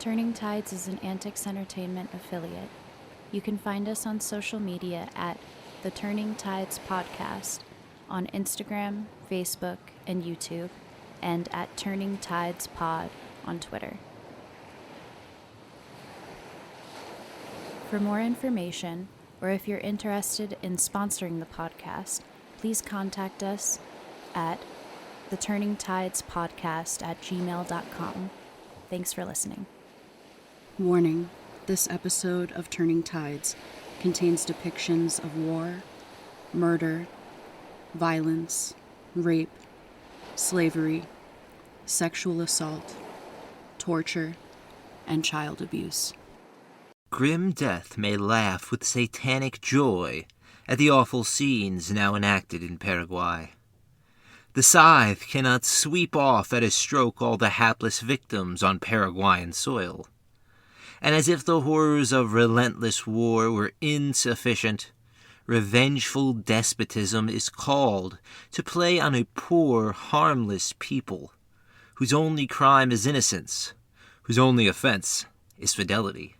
Turning Tides is an AntiKs Entertainment affiliate. You can find us on social media at The Turning Tides Podcast on Instagram, Facebook, and YouTube, and at Turning Tides Pod on Twitter. For more information, or if you're interested in sponsoring the podcast, please contact us at theturningtidespodcast@gmail.com. Thanks for listening. Warning, this episode of Turning Tides contains depictions of war, murder, violence, rape, slavery, sexual assault, torture, and child abuse. Grim death may laugh with satanic joy at the awful scenes now enacted in Paraguay. The scythe cannot sweep off at a stroke all the hapless victims on Paraguayan soil. And as if the horrors of relentless war were insufficient, revengeful despotism is called to play on a poor, harmless people, whose only crime is innocence, whose only offense is fidelity.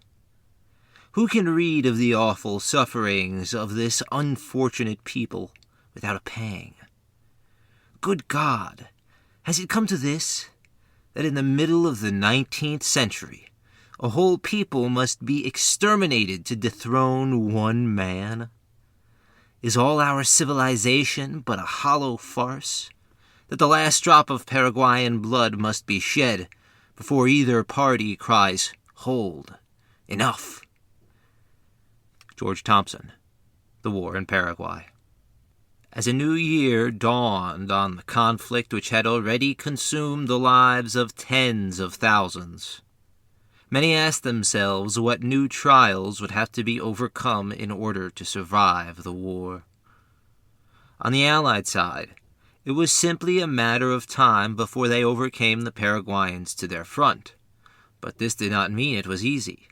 Who can read of the awful sufferings of this unfortunate people without a pang? Good God, has it come to this, that in the middle of the 19th century, a whole people must be exterminated to dethrone one man? Is all our civilization but a hollow farce, that the last drop of Paraguayan blood must be shed before either party cries, "Hold, enough"? George Thompson, The War in Paraguay. As a new year dawned on the conflict which had already consumed the lives of tens of thousands, many asked themselves what new trials would have to be overcome in order to survive the war. On the Allied side, it was simply a matter of time before they overcame the Paraguayans to their front, but this did not mean it was easy.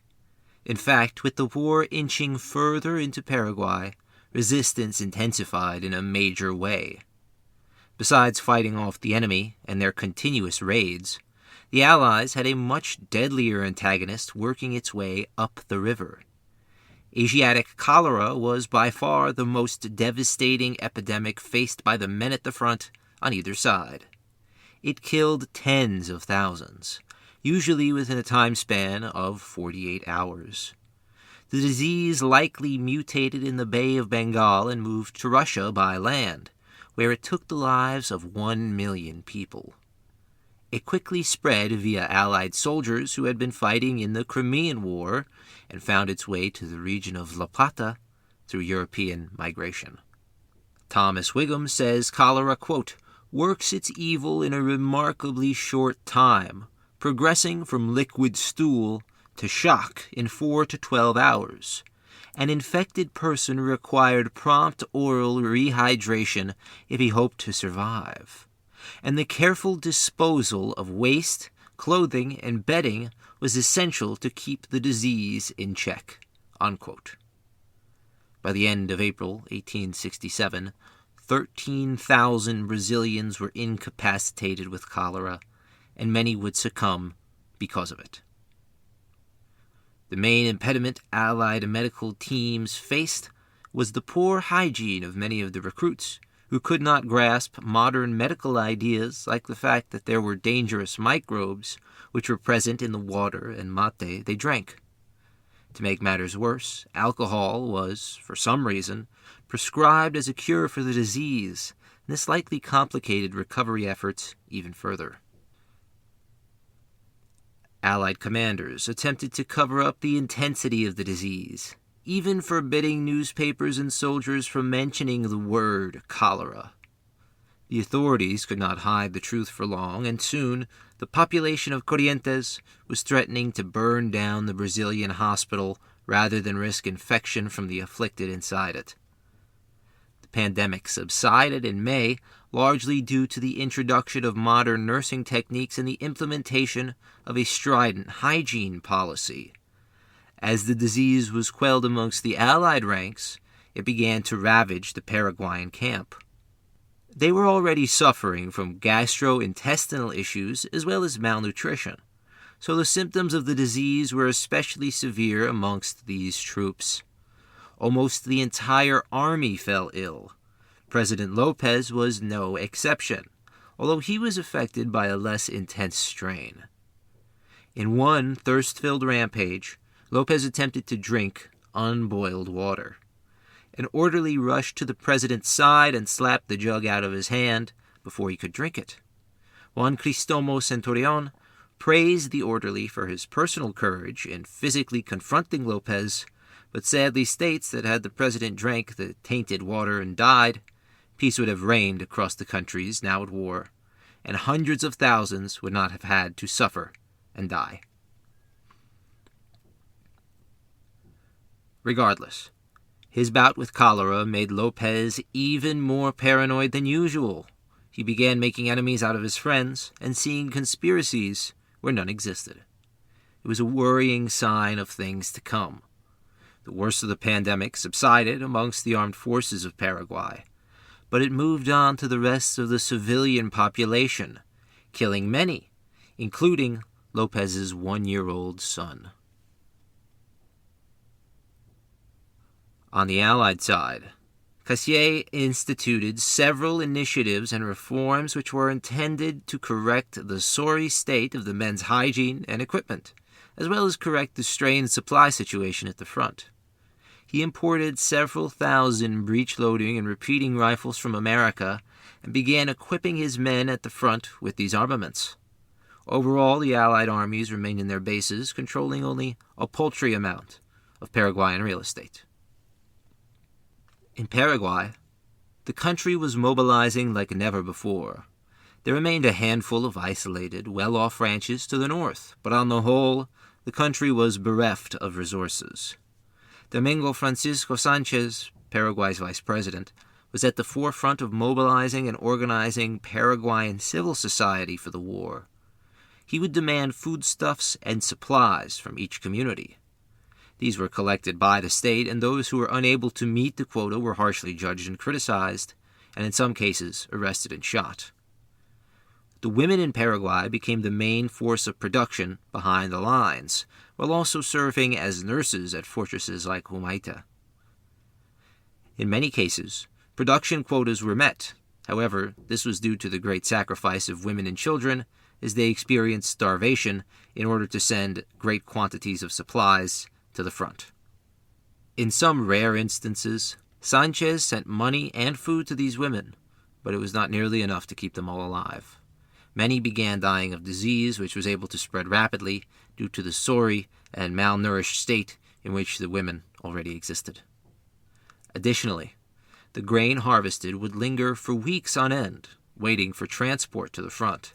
In fact, with the war inching further into Paraguay, resistance intensified in a major way. Besides fighting off the enemy and their continuous raids, the Allies had a much deadlier antagonist working its way up the river. Asiatic cholera was by far the most devastating epidemic faced by the men at the front on either side. It killed tens of thousands, usually within a time span of 48 hours. The disease likely mutated in the Bay of Bengal and moved to Russia by land, where it took the lives of 1 million people. It quickly spread via Allied soldiers who had been fighting in the Crimean War and found its way to the region of La Plata through European migration. Thomas Whigham says cholera, quote, works its evil in a remarkably short time, progressing from liquid stool to shock in 4 to 12 hours. An infected person required prompt oral rehydration if he hoped to survive, and the careful disposal of waste, clothing, and bedding was essential to keep the disease in check, unquote. By the end of April 1867, 13,000 Brazilians were incapacitated with cholera, and many would succumb because of it. The main impediment Allied medical teams faced was the poor hygiene of many of the recruits, who could not grasp modern medical ideas like the fact that there were dangerous microbes which were present in the water and mate they drank. To make matters worse, alcohol was, for some reason, prescribed as a cure for the disease, and this likely complicated recovery efforts even further. Allied commanders attempted to cover up the intensity of the disease, even forbidding newspapers and soldiers from mentioning the word cholera. The authorities could not hide the truth for long, and soon the population of Corrientes was threatening to burn down the Brazilian hospital rather than risk infection from the afflicted inside it. The pandemic subsided in May, largely due to the introduction of modern nursing techniques and the implementation of a strident hygiene policy. As the disease was quelled amongst the Allied ranks, it began to ravage the Paraguayan camp. They were already suffering from gastrointestinal issues as well as malnutrition, so the symptoms of the disease were especially severe amongst these troops. Almost the entire army fell ill. President Lopez was no exception, although he was affected by a less intense strain. In one thirst-filled rampage, Lopez attempted to drink unboiled water. An orderly rushed to the president's side and slapped the jug out of his hand before he could drink it. Juan Cristomo Centurion praised the orderly for his personal courage in physically confronting Lopez, but sadly states that had the president drank the tainted water and died, peace would have reigned across the countries now at war, and hundreds of thousands would not have had to suffer and die. Regardless, his bout with cholera made Lopez even more paranoid than usual. He began making enemies out of his friends and seeing conspiracies where none existed. It was a worrying sign of things to come. The worst of the pandemic subsided amongst the armed forces of Paraguay, but it moved on to the rest of the civilian population, killing many, including Lopez's 1-year-old son. On the Allied side, Cassier instituted several initiatives and reforms which were intended to correct the sorry state of the men's hygiene and equipment, as well as correct the strained supply situation at the front. He imported several thousand breech-loading and repeating rifles from America and began equipping his men at the front with these armaments. Overall, the Allied armies remained in their bases, controlling only a paltry amount of Paraguayan real estate. In Paraguay, the country was mobilizing like never before. There remained a handful of isolated, well-off ranches to the north, but on the whole, the country was bereft of resources. Domingo Francisco Sanchez, Paraguay's vice president, was at the forefront of mobilizing and organizing Paraguayan civil society for the war. He would demand foodstuffs and supplies from each community. These were collected by the state, and those who were unable to meet the quota were harshly judged and criticized, and in some cases arrested and shot. The women in Paraguay became the main force of production behind the lines, while also serving as nurses at fortresses like Humaita. In many cases, production quotas were met. However, this was due to the great sacrifice of women and children, as they experienced starvation in order to send great quantities of supplies to the front. In some rare instances, Sanchez sent money and food to these women, but it was not nearly enough to keep them all alive. Many began dying of disease, which was able to spread rapidly due to the sorry and malnourished state in which the women already existed. Additionally, the grain harvested would linger for weeks on end, waiting for transport to the front.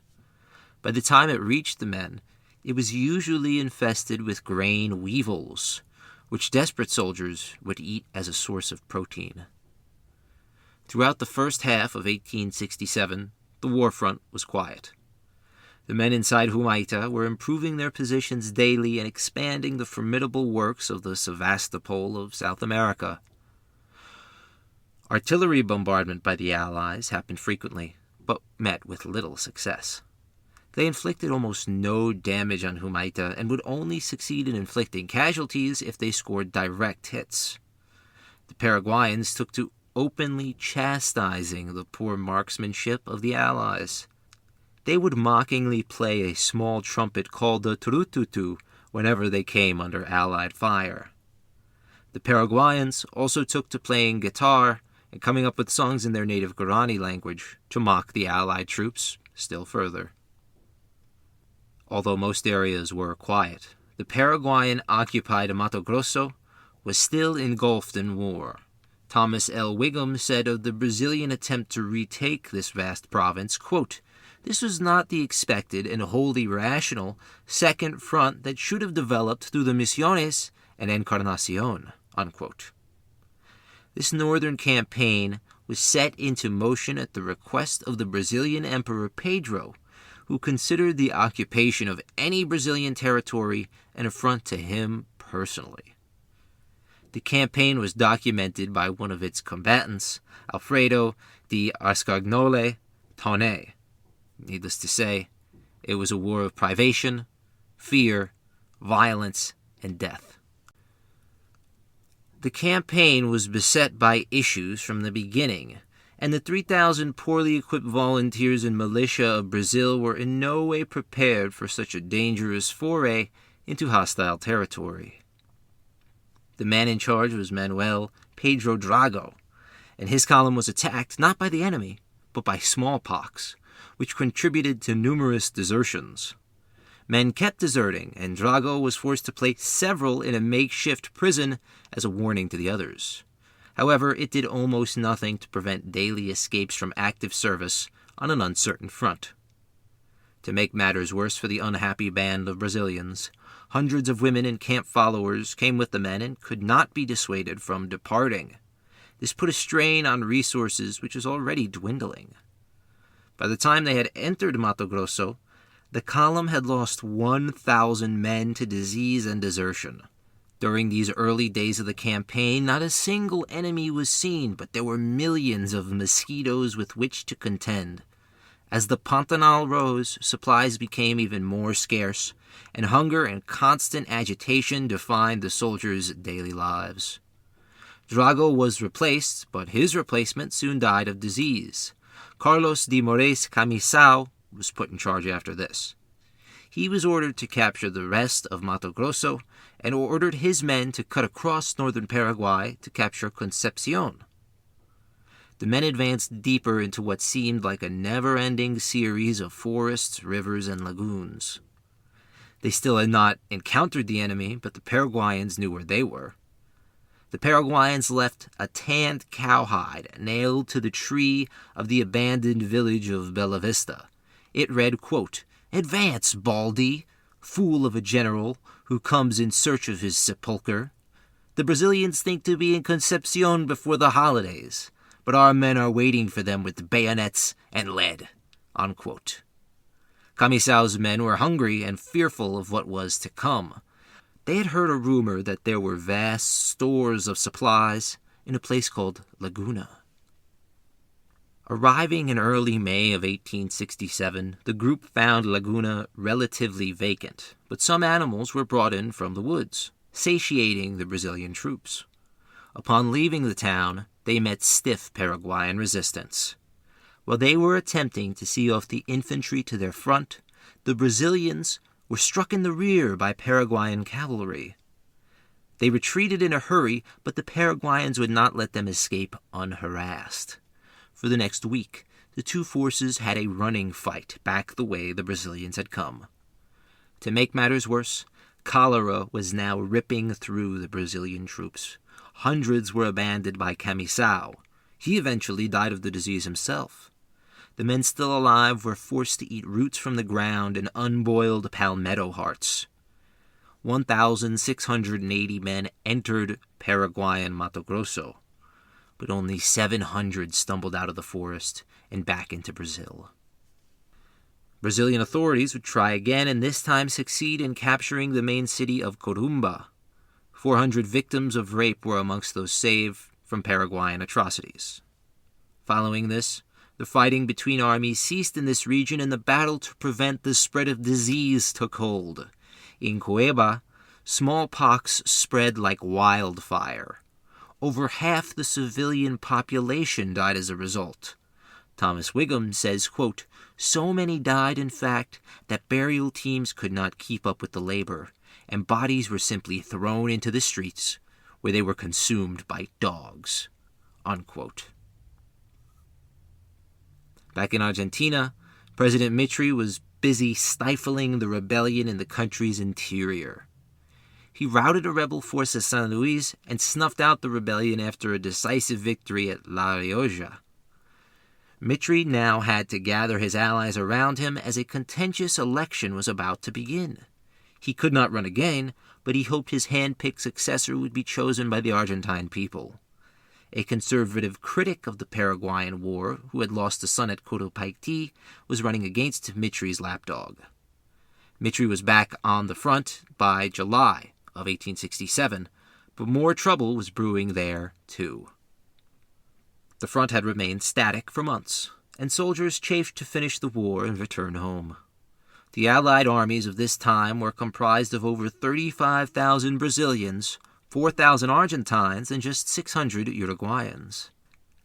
By the time it reached the men, it was usually infested with grain weevils, which desperate soldiers would eat as a source of protein. Throughout the first half of 1867, the war front was quiet. The men inside Humaita were improving their positions daily and expanding the formidable works of the Sevastopol of South America. Artillery bombardment by the Allies happened frequently, but met with little success. They inflicted almost no damage on Humaita and would only succeed in inflicting casualties if they scored direct hits. The Paraguayans took to openly chastising the poor marksmanship of the Allies. They would mockingly play a small trumpet called the turututu whenever they came under Allied fire. The Paraguayans also took to playing guitar and coming up with songs in their native Guarani language to mock the Allied troops still further. Although most areas were quiet, the Paraguayan-occupied Mato Grosso was still engulfed in war. Thomas L. Whigham said of the Brazilian attempt to retake this vast province, quote, "This was not the expected and wholly rational second front that should have developed through the Misiones and Encarnacion," unquote. This northern campaign was set into motion at the request of the Brazilian Emperor Pedro, who considered the occupation of any Brazilian territory an affront to him personally. The campaign was documented by one of its combatants, Alfredo de Ascagnole Taunay. Needless to say, it was a war of privation, fear, violence, and death. The campaign was beset by issues from the beginning, and the 3,000 poorly equipped volunteers and militia of Brazil were in no way prepared for such a dangerous foray into hostile territory. The man in charge was Manuel Pedro Drago, and his column was attacked not by the enemy, but by smallpox, which contributed to numerous desertions. Men kept deserting, and Drago was forced to place several in a makeshift prison as a warning to the others. However, it did almost nothing to prevent daily escapes from active service on an uncertain front. To make matters worse for the unhappy band of Brazilians, hundreds of women and camp followers came with the men and could not be dissuaded from departing. This put a strain on resources which was already dwindling. By the time they had entered Mato Grosso, the column had lost 1,000 men to disease and desertion. During these early days of the campaign, not a single enemy was seen, but there were millions of mosquitoes with which to contend. As the Pantanal rose, supplies became even more scarce, and hunger and constant agitation defined the soldiers' daily lives. Drago was replaced, but his replacement soon died of disease. Carlos de Moraes Camisao was put in charge after this. He was ordered to capture the rest of Mato Grosso and ordered his men to cut across northern Paraguay to capture Concepcion. The men advanced deeper into what seemed like a never-ending series of forests, rivers, and lagoons. They still had not encountered the enemy, but the Paraguayans knew where they were. The Paraguayans left a tanned cowhide nailed to the tree of the abandoned village of Bella Vista. It read, quote, "Advance, Baldy, fool of a general who comes in search of his sepulchre. The Brazilians think to be in Concepcion before the holidays, but our men are waiting for them with bayonets and lead," unquote. Camisao's men were hungry and fearful of what was to come. They had heard a rumor that there were vast stores of supplies in a place called Laguna. Arriving in early May of 1867, the group found Laguna relatively vacant, but some animals were brought in from the woods, satiating the Brazilian troops. Upon leaving the town, they met stiff Paraguayan resistance. While they were attempting to see off the infantry to their front, the Brazilians were struck in the rear by Paraguayan cavalry. They retreated in a hurry, but the Paraguayans would not let them escape unharassed. For the next week, the two forces had a running fight back the way the Brazilians had come. To make matters worse, cholera was now ripping through the Brazilian troops. Hundreds were abandoned by Camisao. He eventually died of the disease himself. The men still alive were forced to eat roots from the ground and unboiled palmetto hearts. 1,680 men entered Paraguayan Mato Grosso, but only 700 stumbled out of the forest and back into Brazil. Brazilian authorities would try again and this time succeed in capturing the main city of Corumba. 400 victims of rape were amongst those saved from Paraguayan atrocities. Following this, the fighting between armies ceased in this region and the battle to prevent the spread of disease took hold. In Cueva, smallpox spread like wildfire. Over half the civilian population died as a result. Thomas Whigham says, quote, "So many died, in fact, that burial teams could not keep up with the labor, and bodies were simply thrown into the streets, where they were consumed by dogs," unquote. Back in Argentina, President Mitre was busy stifling the rebellion in the country's interior. He routed a rebel force at San Luis and snuffed out the rebellion after a decisive victory at La Rioja. Mitre now had to gather his allies around him as a contentious election was about to begin. He could not run again, but he hoped his hand-picked successor would be chosen by the Argentine people. A conservative critic of the Paraguayan War, who had lost a son at Cotopaxi, was running against Mitre's lapdog. Mitre was back on the front by July of 1867, but more trouble was brewing there, too. The front had remained static for months, and soldiers chafed to finish the war and return home. The Allied armies of this time were comprised of over 35,000 Brazilians, 4,000 Argentines, and just 600 Uruguayans.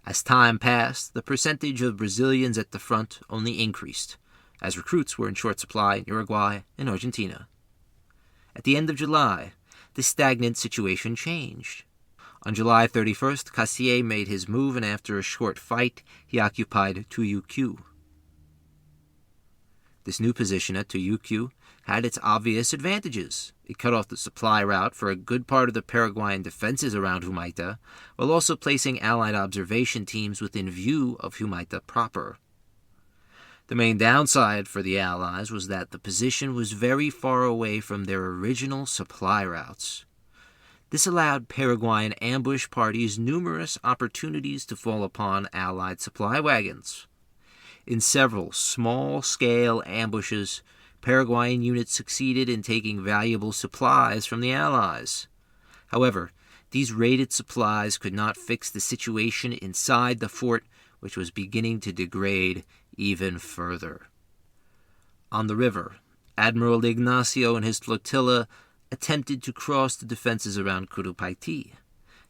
As time passed, the percentage of Brazilians at the front only increased, as recruits were in short supply in Uruguay and Argentina. At the end of July, this stagnant situation changed. On July 31st, Cassier made his move, and after a short fight, he occupied Tuyucu. This new position at Tuyucu had its obvious advantages. It cut off the supply route for a good part of the Paraguayan defenses around Humaita, while also placing Allied observation teams within view of Humaita proper. The main downside for the Allies was that the position was very far away from their original supply routes. This allowed Paraguayan ambush parties numerous opportunities to fall upon Allied supply wagons. In several small-scale ambushes, Paraguayan units succeeded in taking valuable supplies from the Allies. However, these raided supplies could not fix the situation inside the fort, which was beginning to degrade even further. On the river, Admiral Ignacio and his flotilla attempted to cross the defenses around Curupaiti.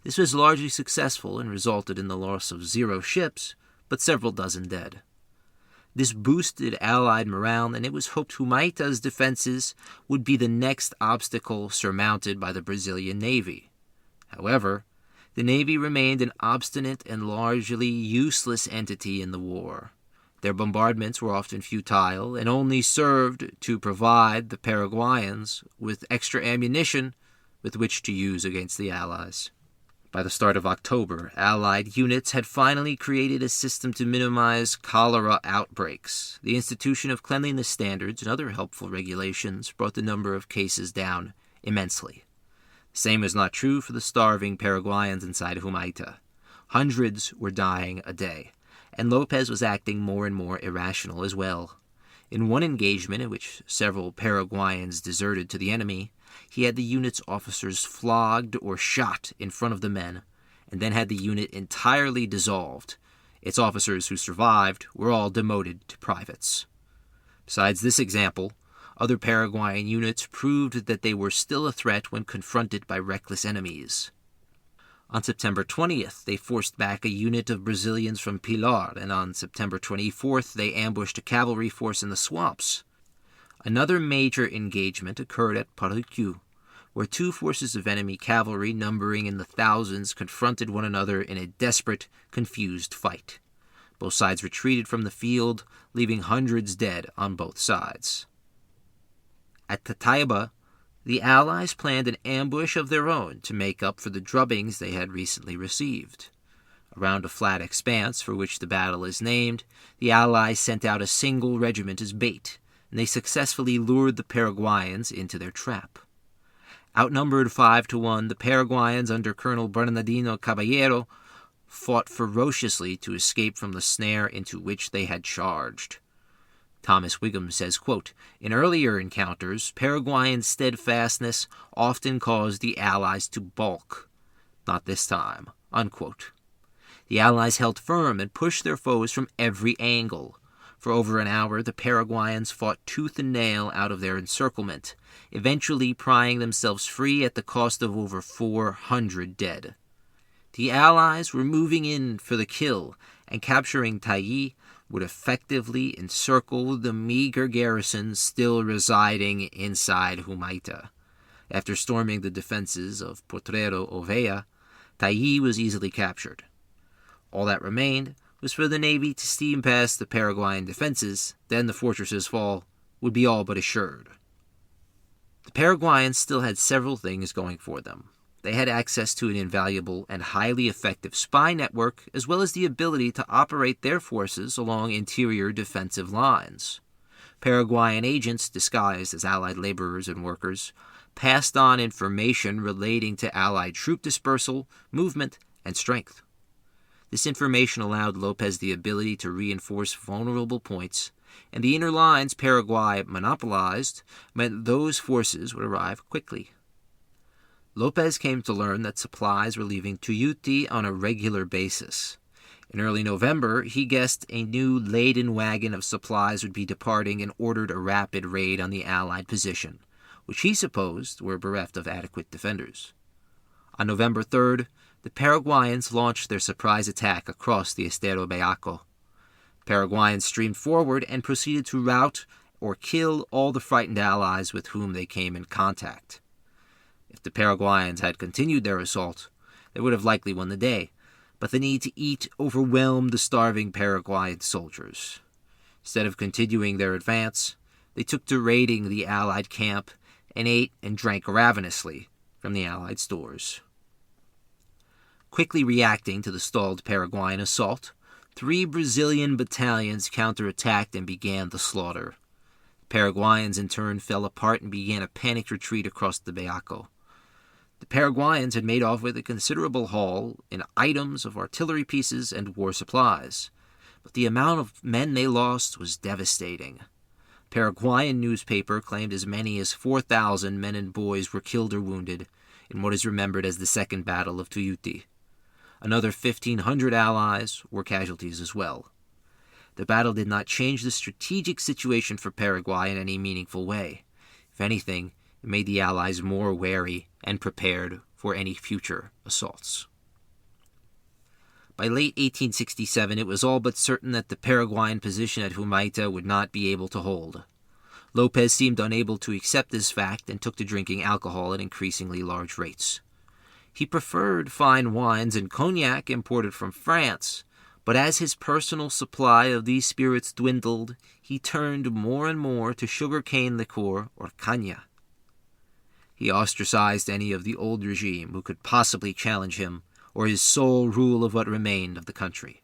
This was largely successful and resulted in the loss of 0 ships, but several dozen dead. This boosted Allied morale, and it was hoped Humaita's defenses would be the next obstacle surmounted by the Brazilian Navy. However, the Navy remained an obstinate and largely useless entity in the war. Their bombardments were often futile and only served to provide the Paraguayans with extra ammunition with which to use against the Allies. By the start of October, Allied units had finally created a system to minimize cholera outbreaks. The institution of cleanliness standards and other helpful regulations brought the number of cases down immensely. The same is not true for the starving Paraguayans inside Humaita. Hundreds were dying a day, and Lopez was acting more and more irrational as well. In one engagement in which several Paraguayans deserted to the enemy, he had the unit's officers flogged or shot in front of the men, and then had the unit entirely dissolved. Its officers who survived were all demoted to privates. Besides this example, other Paraguayan units proved that they were still a threat when confronted by reckless enemies. On September 20th, they forced back a unit of Brazilians from Pilar, and on September 24th, they ambushed a cavalry force in the swamps. Another major engagement occurred at Parucu, where 2 forces of enemy cavalry numbering in the thousands confronted one another in a desperate, confused fight. Both sides retreated from the field, leaving hundreds dead on both sides. At Tataiba, the Allies planned an ambush of their own to make up for the drubbings they had recently received. Around a flat expanse for which the battle is named, the Allies sent out a single regiment as bait, and they successfully lured the Paraguayans into their trap. Outnumbered 5-1, the Paraguayans under Colonel Bernardino Caballero fought ferociously to escape from the snare into which they had charged. Thomas Whigham says, quote, "In earlier encounters, Paraguayan steadfastness often caused the Allies to balk. Not this time," unquote. The Allies held firm and pushed their foes from every angle. For over an hour, the Paraguayans fought tooth and nail out of their encirclement, eventually prying themselves free at the cost of over 400 dead. The Allies were moving in for the kill, and capturing Tayi would effectively encircle the meager garrison still residing inside Humaita. After storming the defenses of Potrero Ovea, Tayi was easily captured. All that remained was for the Navy to steam past the Paraguayan defenses, then the fortress's fall would be all but assured. The Paraguayans still had several things going for them. They had access to an invaluable and highly effective spy network, as well as the ability to operate their forces along interior defensive lines. Paraguayan agents, disguised as Allied laborers and workers, passed on information relating to Allied troop dispersal, movement, and strength. This information allowed Lopez the ability to reinforce vulnerable points, and the inner lines Paraguay monopolized meant those forces would arrive quickly. Lopez came to learn that supplies were leaving Tuyuti on a regular basis. In early November, he guessed a new laden wagon of supplies would be departing and ordered a rapid raid on the Allied position, which he supposed were bereft of adequate defenders. On November 3rd, the Paraguayans launched their surprise attack across the Estero Beaco. Paraguayans streamed forward and proceeded to rout or kill all the frightened allies with whom they came in contact. If the Paraguayans had continued their assault, they would have likely won the day, but the need to eat overwhelmed the starving Paraguayan soldiers. Instead of continuing their advance, they took to raiding the Allied camp and ate and drank ravenously from the Allied stores. Quickly reacting to the stalled Paraguayan assault, 3 Brazilian battalions counterattacked and began the slaughter. The Paraguayans in turn fell apart and began a panicked retreat across the Beaco. The Paraguayans had made off with a considerable haul in items of artillery pieces and war supplies, but the amount of men they lost was devastating. A Paraguayan newspaper claimed as many as 4,000 men and boys were killed or wounded in what is remembered as the Second Battle of Tuyuti. Another 1,500 allies were casualties as well. The battle did not change the strategic situation for Paraguay in any meaningful way. If anything, it made the allies more wary and prepared for any future assaults. By late 1867, it was all but certain that the Paraguayan position at Humaita would not be able to hold. Lopez seemed unable to accept this fact and took to drinking alcohol at increasingly large rates. He preferred fine wines and cognac imported from France, but as his personal supply of these spirits dwindled, he turned more and more to sugar-cane liqueur or caña. He ostracized any of the old regime who could possibly challenge him or his sole rule of what remained of the country.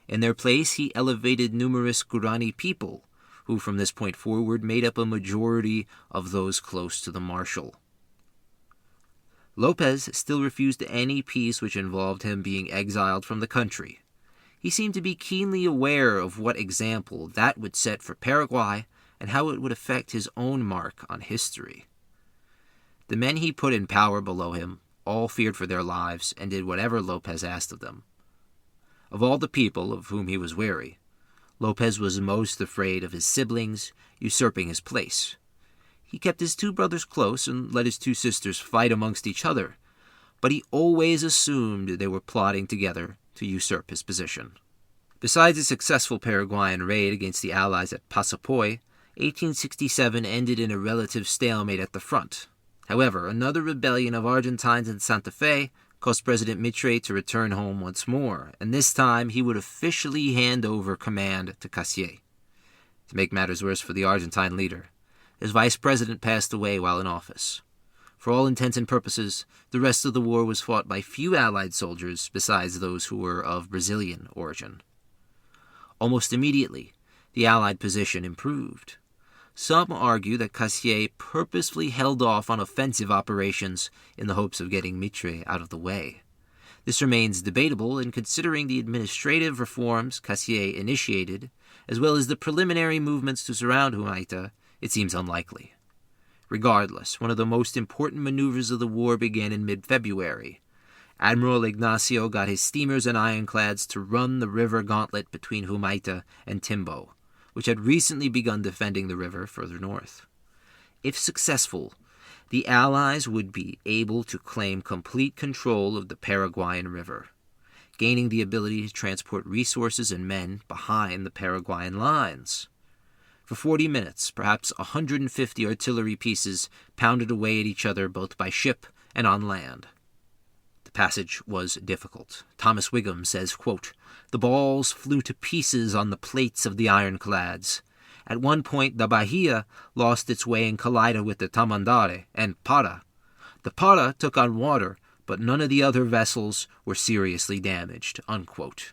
In their place, he elevated numerous Guarani people, who from this point forward made up a majority of those close to the marshal. Lopez still refused any peace which involved him being exiled from the country. He seemed to be keenly aware of what example that would set for Paraguay and how it would affect his own mark on history. The men he put in power below him all feared for their lives and did whatever Lopez asked of them. Of all the people of whom he was wary, Lopez was most afraid of his siblings usurping his place. He kept his 2 brothers close and let his 2 sisters fight amongst each other, but he always assumed they were plotting together to usurp his position. Besides a successful Paraguayan raid against the Allies at Pasapoy, 1867 ended in a relative stalemate at the front. However, another rebellion of Argentines in Santa Fe caused President Mitre to return home once more, and this time he would officially hand over command to Cassier. To make matters worse for the Argentine leader, his vice president passed away while in office. For all intents and purposes, the rest of the war was fought by few Allied soldiers besides those who were of Brazilian origin. Almost immediately, the Allied position improved. Some argue that Cassier purposefully held off on offensive operations in the hopes of getting Mitre out of the way. This remains debatable, and considering the administrative reforms Cassier initiated, as well as the preliminary movements to surround Humaita, it seems unlikely. Regardless, one of the most important maneuvers of the war began in mid-February. Admiral Ignacio got his steamers and ironclads to run the river gauntlet between Humaita and Timbo, which had recently begun defending the river further north. If successful, the Allies would be able to claim complete control of the Paraguayan River, gaining the ability to transport resources and men behind the Paraguayan lines. For 40 minutes, perhaps 150 artillery pieces pounded away at each other both by ship and on land. The passage was difficult. Thomas Whigham says, quote, "The balls flew to pieces on the plates of the ironclads. At one point, the Bahia lost its way and collided with the Tamandare and Para. The Para took on water, but none of the other vessels were seriously damaged," unquote.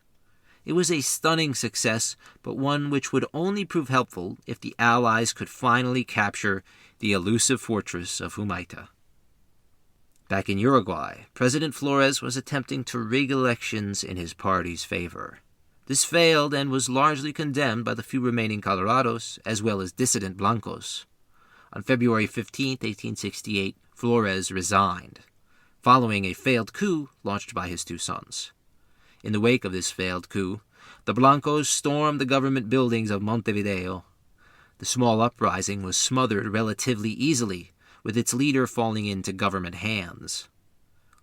It was a stunning success, but one which would only prove helpful if the Allies could finally capture the elusive fortress of Humaita. Back in Uruguay, President Flores was attempting to rig elections in his party's favor. This failed and was largely condemned by the few remaining Colorados, as well as dissident Blancos. On February 15, 1868, Flores resigned, following a failed coup launched by his 2 sons. In the wake of this failed coup, the Blancos stormed the government buildings of Montevideo. The small uprising was smothered relatively easily, with its leader falling into government hands.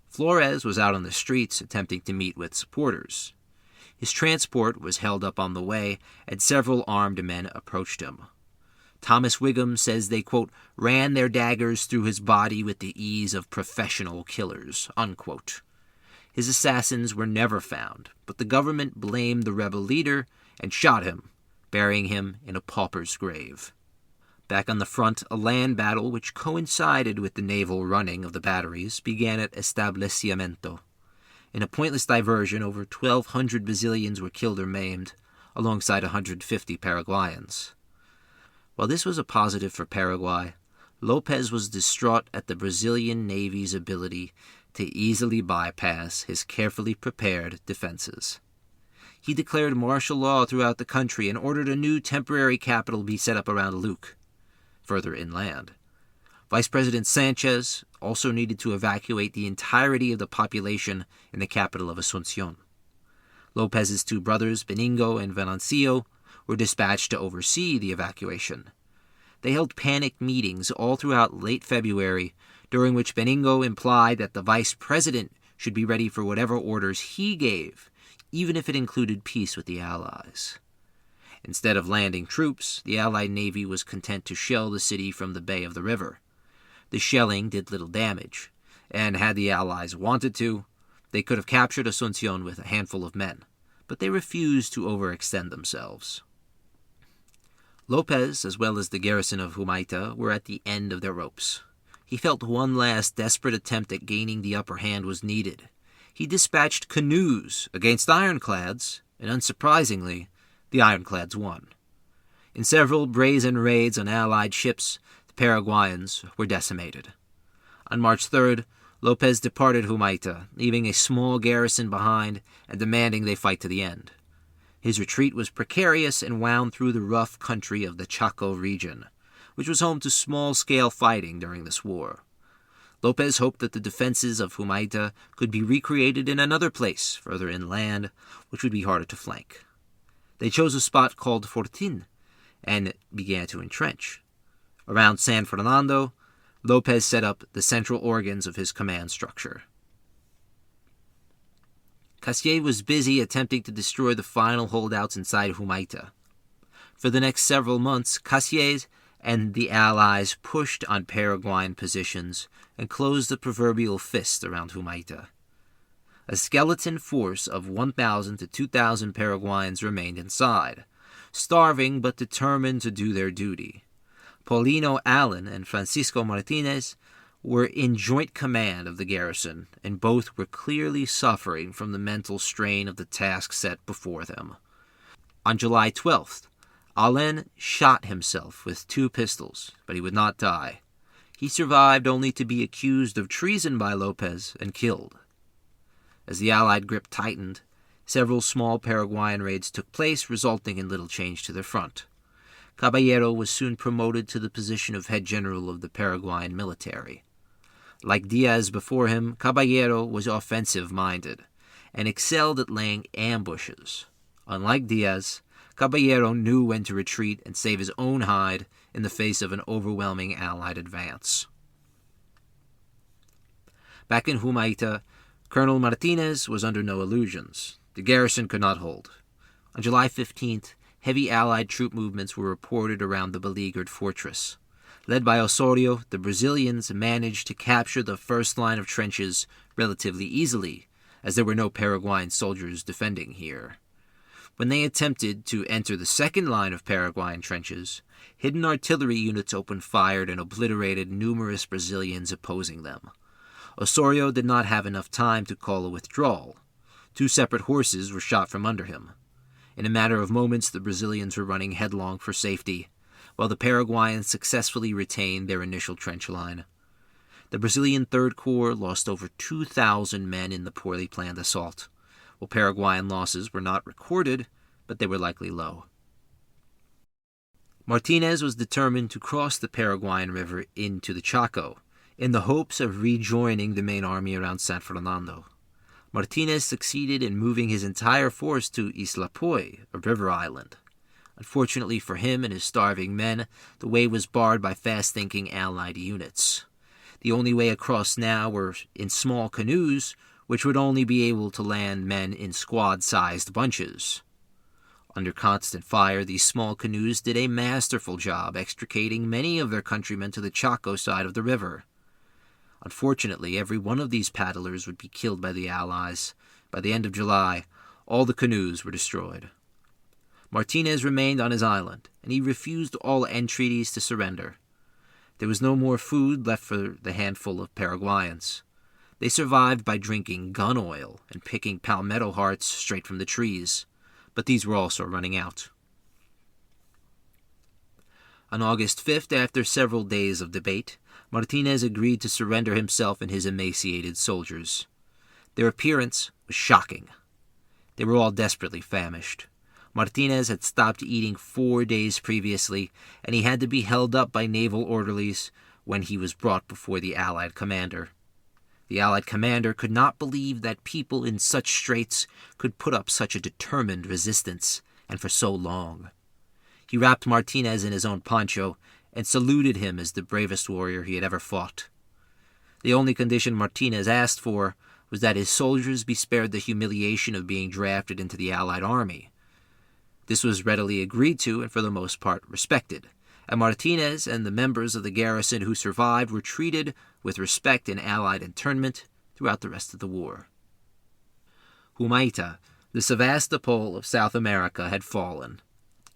Flores was out on the streets attempting to meet with supporters. His transport was held up on the way, and several armed men approached him. Thomas Whigham says they, quote, ran their daggers through his body with the ease of professional killers, unquote. His assassins were never found, but the government blamed the rebel leader and shot him, burying him in a pauper's grave. Back on the front, a land battle which coincided with the naval running of the batteries began at Establecimiento. In a pointless diversion, over 1,200 Brazilians were killed or maimed, alongside 150 Paraguayans. While this was a positive for Paraguay, Lopez was distraught at the Brazilian Navy's ability to easily bypass his carefully prepared defenses. He declared martial law throughout the country and ordered a new temporary capital be set up around Luque, further inland. Vice President Sanchez also needed to evacuate the entirety of the population in the capital of Asunción. Lopez's two brothers, Benigno and Venancio, were dispatched to oversee the evacuation. They held panic meetings all throughout late February, during which Benigno implied that the vice president should be ready for whatever orders he gave, even if it included peace with the Allies. Instead of landing troops, the Allied Navy was content to shell the city from the bay of the river. The shelling did little damage, and had the Allies wanted to, they could have captured Asunción with a handful of men, but they refused to overextend themselves. Lopez, as well as the garrison of Humaita, were at the end of their ropes. He felt one last desperate attempt at gaining the upper hand was needed. He dispatched canoes against ironclads, and unsurprisingly, the ironclads won. In several brazen raids on Allied ships, the Paraguayans were decimated. On March 3rd, Lopez departed Humaita, leaving a small garrison behind and demanding they fight to the end. His retreat was precarious and wound through the rough country of the Chaco region, which was home to small-scale fighting during this war. Lopez hoped that the defenses of Humaita could be recreated in another place, further inland, which would be harder to flank. They chose a spot called Fortin and began to entrench. Around San Fernando, Lopez set up the central organs of his command structure. Cassier was busy attempting to destroy the final holdouts inside Humaita. For the next several months, Cassier and the Allies pushed on Paraguayan positions and closed the proverbial fist around Humaita. A skeleton force of 1,000 to 2,000 Paraguayans remained inside, starving but determined to do their duty. Paulino Allen and Francisco Martinez were in joint command of the garrison, and both were clearly suffering from the mental strain of the task set before them. On July 12th, Allen shot himself with 2 pistols, but he would not die. He survived only to be accused of treason by Lopez and killed. As the Allied grip tightened, several small Paraguayan raids took place, resulting in little change to their front. Caballero was soon promoted to the position of head general of the Paraguayan military. Like Diaz before him, Caballero was offensive-minded and excelled at laying ambushes. Unlike Diaz, Caballero knew when to retreat and save his own hide in the face of an overwhelming Allied advance. Back in Humaita, Colonel Martinez was under no illusions. The garrison could not hold. On July 15th, heavy Allied troop movements were reported around the beleaguered fortress. Led by Osorio, the Brazilians managed to capture the first line of trenches relatively easily, as there were no Paraguayan soldiers defending here. When they attempted to enter the second line of Paraguayan trenches, hidden artillery units opened fire and obliterated numerous Brazilians opposing them. Osorio did not have enough time to call a withdrawal. 2 separate horses were shot from under him. In a matter of moments, the Brazilians were running headlong for safety, while the Paraguayans successfully retained their initial trench line. The Brazilian Third Corps lost over 2,000 men in the poorly planned assault, while Paraguayan losses were not recorded, but they were likely low. Martinez was determined to cross the Paraguayan River into the Chaco, in the hopes of rejoining the main army around San Fernando. Martinez succeeded in moving his entire force to Isla Poy, a river island. Unfortunately for him and his starving men, the way was barred by fast-thinking Allied units. The only way across now were in small canoes, which would only be able to land men in squad-sized bunches. Under constant fire, these small canoes did a masterful job extricating many of their countrymen to the Chaco side of the river. Unfortunately, every one of these paddlers would be killed by the Allies. By the end of July, all the canoes were destroyed. Martinez remained on his island, and he refused all entreaties to surrender. There was no more food left for the handful of Paraguayans. They survived by drinking gun oil and picking palmetto hearts straight from the trees, but these were also running out. On August 5th, after several days of debate, Martinez agreed to surrender himself and his emaciated soldiers. Their appearance was shocking. They were all desperately famished. Martinez had stopped eating 4 days previously, and he had to be held up by naval orderlies when he was brought before the Allied commander. The Allied commander could not believe that people in such straits could put up such a determined resistance, and for so long. He wrapped Martinez in his own poncho and saluted him as the bravest warrior he had ever fought. The only condition Martinez asked for was that his soldiers be spared the humiliation of being drafted into the Allied army. This was readily agreed to and for the most part respected, and Martinez and the members of the garrison who survived were treated with respect in Allied internment throughout the rest of the war. Humaita, the Sevastopol of South America, had fallen.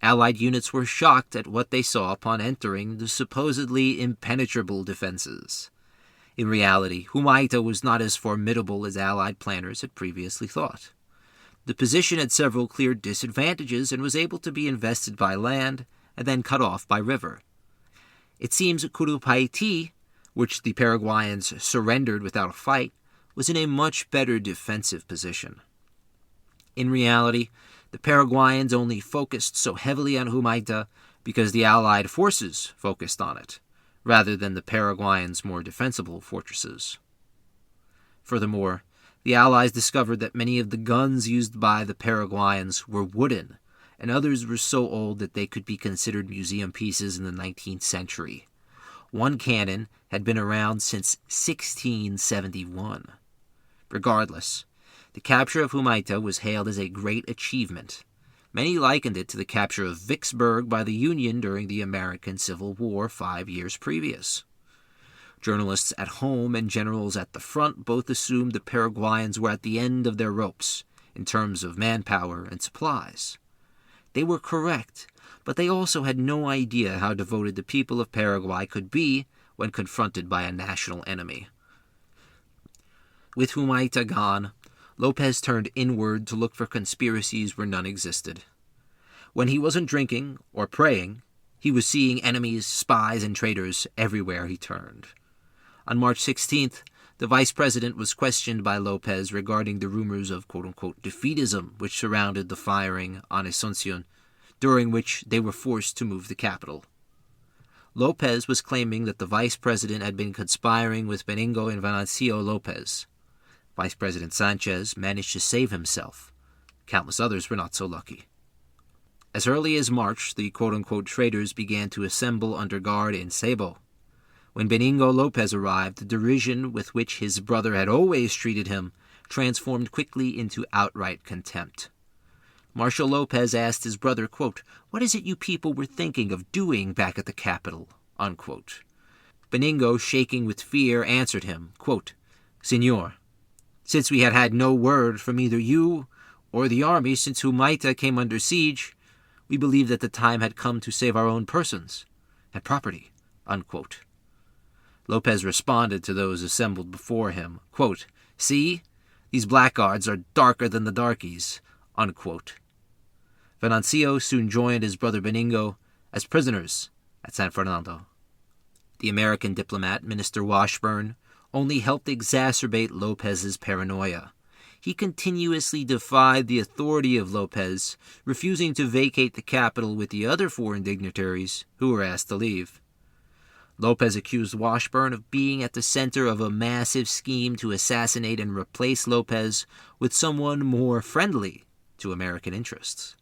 Allied units were shocked at what they saw upon entering the supposedly impenetrable defenses. In reality, Humaita was not as formidable as Allied planners had previously thought. The position had several clear disadvantages and was able to be invested by land and then cut off by river. It seems Curupaiti, which the Paraguayans surrendered without a fight, was in a much better defensive position. In reality, the Paraguayans only focused so heavily on Humaita because the Allied forces focused on it, rather than the Paraguayans' more defensible fortresses. Furthermore, the Allies discovered that many of the guns used by the Paraguayans were wooden, and others were so old that they could be considered museum pieces in the 19th century. One cannon had been around since 1671. Regardless, the capture of Humaita was hailed as a great achievement. Many likened it to the capture of Vicksburg by the Union during the American Civil War 5 years previous. Journalists at home and generals at the front both assumed the Paraguayans were at the end of their ropes in terms of manpower and supplies. They were correct, but they also had no idea how devoted the people of Paraguay could be when confronted by a national enemy. With Humaita gone, Lopez turned inward to look for conspiracies where none existed. When he wasn't drinking or praying, he was seeing enemies, spies, and traitors everywhere he turned. On March 16th, the vice president was questioned by Lopez regarding the rumors of quote-unquote defeatism which surrounded the firing on Asunción, during which they were forced to move the capital. Lopez was claiming that the vice president had been conspiring with Benigno and Venancio Lopez. Vice President Sanchez managed to save himself. Countless others were not so lucky. As early as March, the quote-unquote traitors began to assemble under guard in Cebu. When Benigno Lopez arrived, the derision with which his brother had always treated him transformed quickly into outright contempt. Marshal Lopez asked his brother, quote, "What is it you people were thinking of doing back at the capital?" Unquote. Benigno, shaking with fear, answered him, quote, "Señor, since we had had no word from either you or the army since Humaita came under siege, we believed that the time had come to save our own persons and property." Unquote. Lopez responded to those assembled before him, quote, "See, these blackguards are darker than the darkies." Unquote. Venancio soon joined his brother Benigno as prisoners at San Fernando. The American diplomat, Minister Washburn, only helped exacerbate Lopez's paranoia. He continuously defied the authority of Lopez, refusing to vacate the capital with the other foreign dignitaries who were asked to leave. Lopez accused Washburn of being at the center of a massive scheme to assassinate and replace Lopez with someone more friendly to American interests.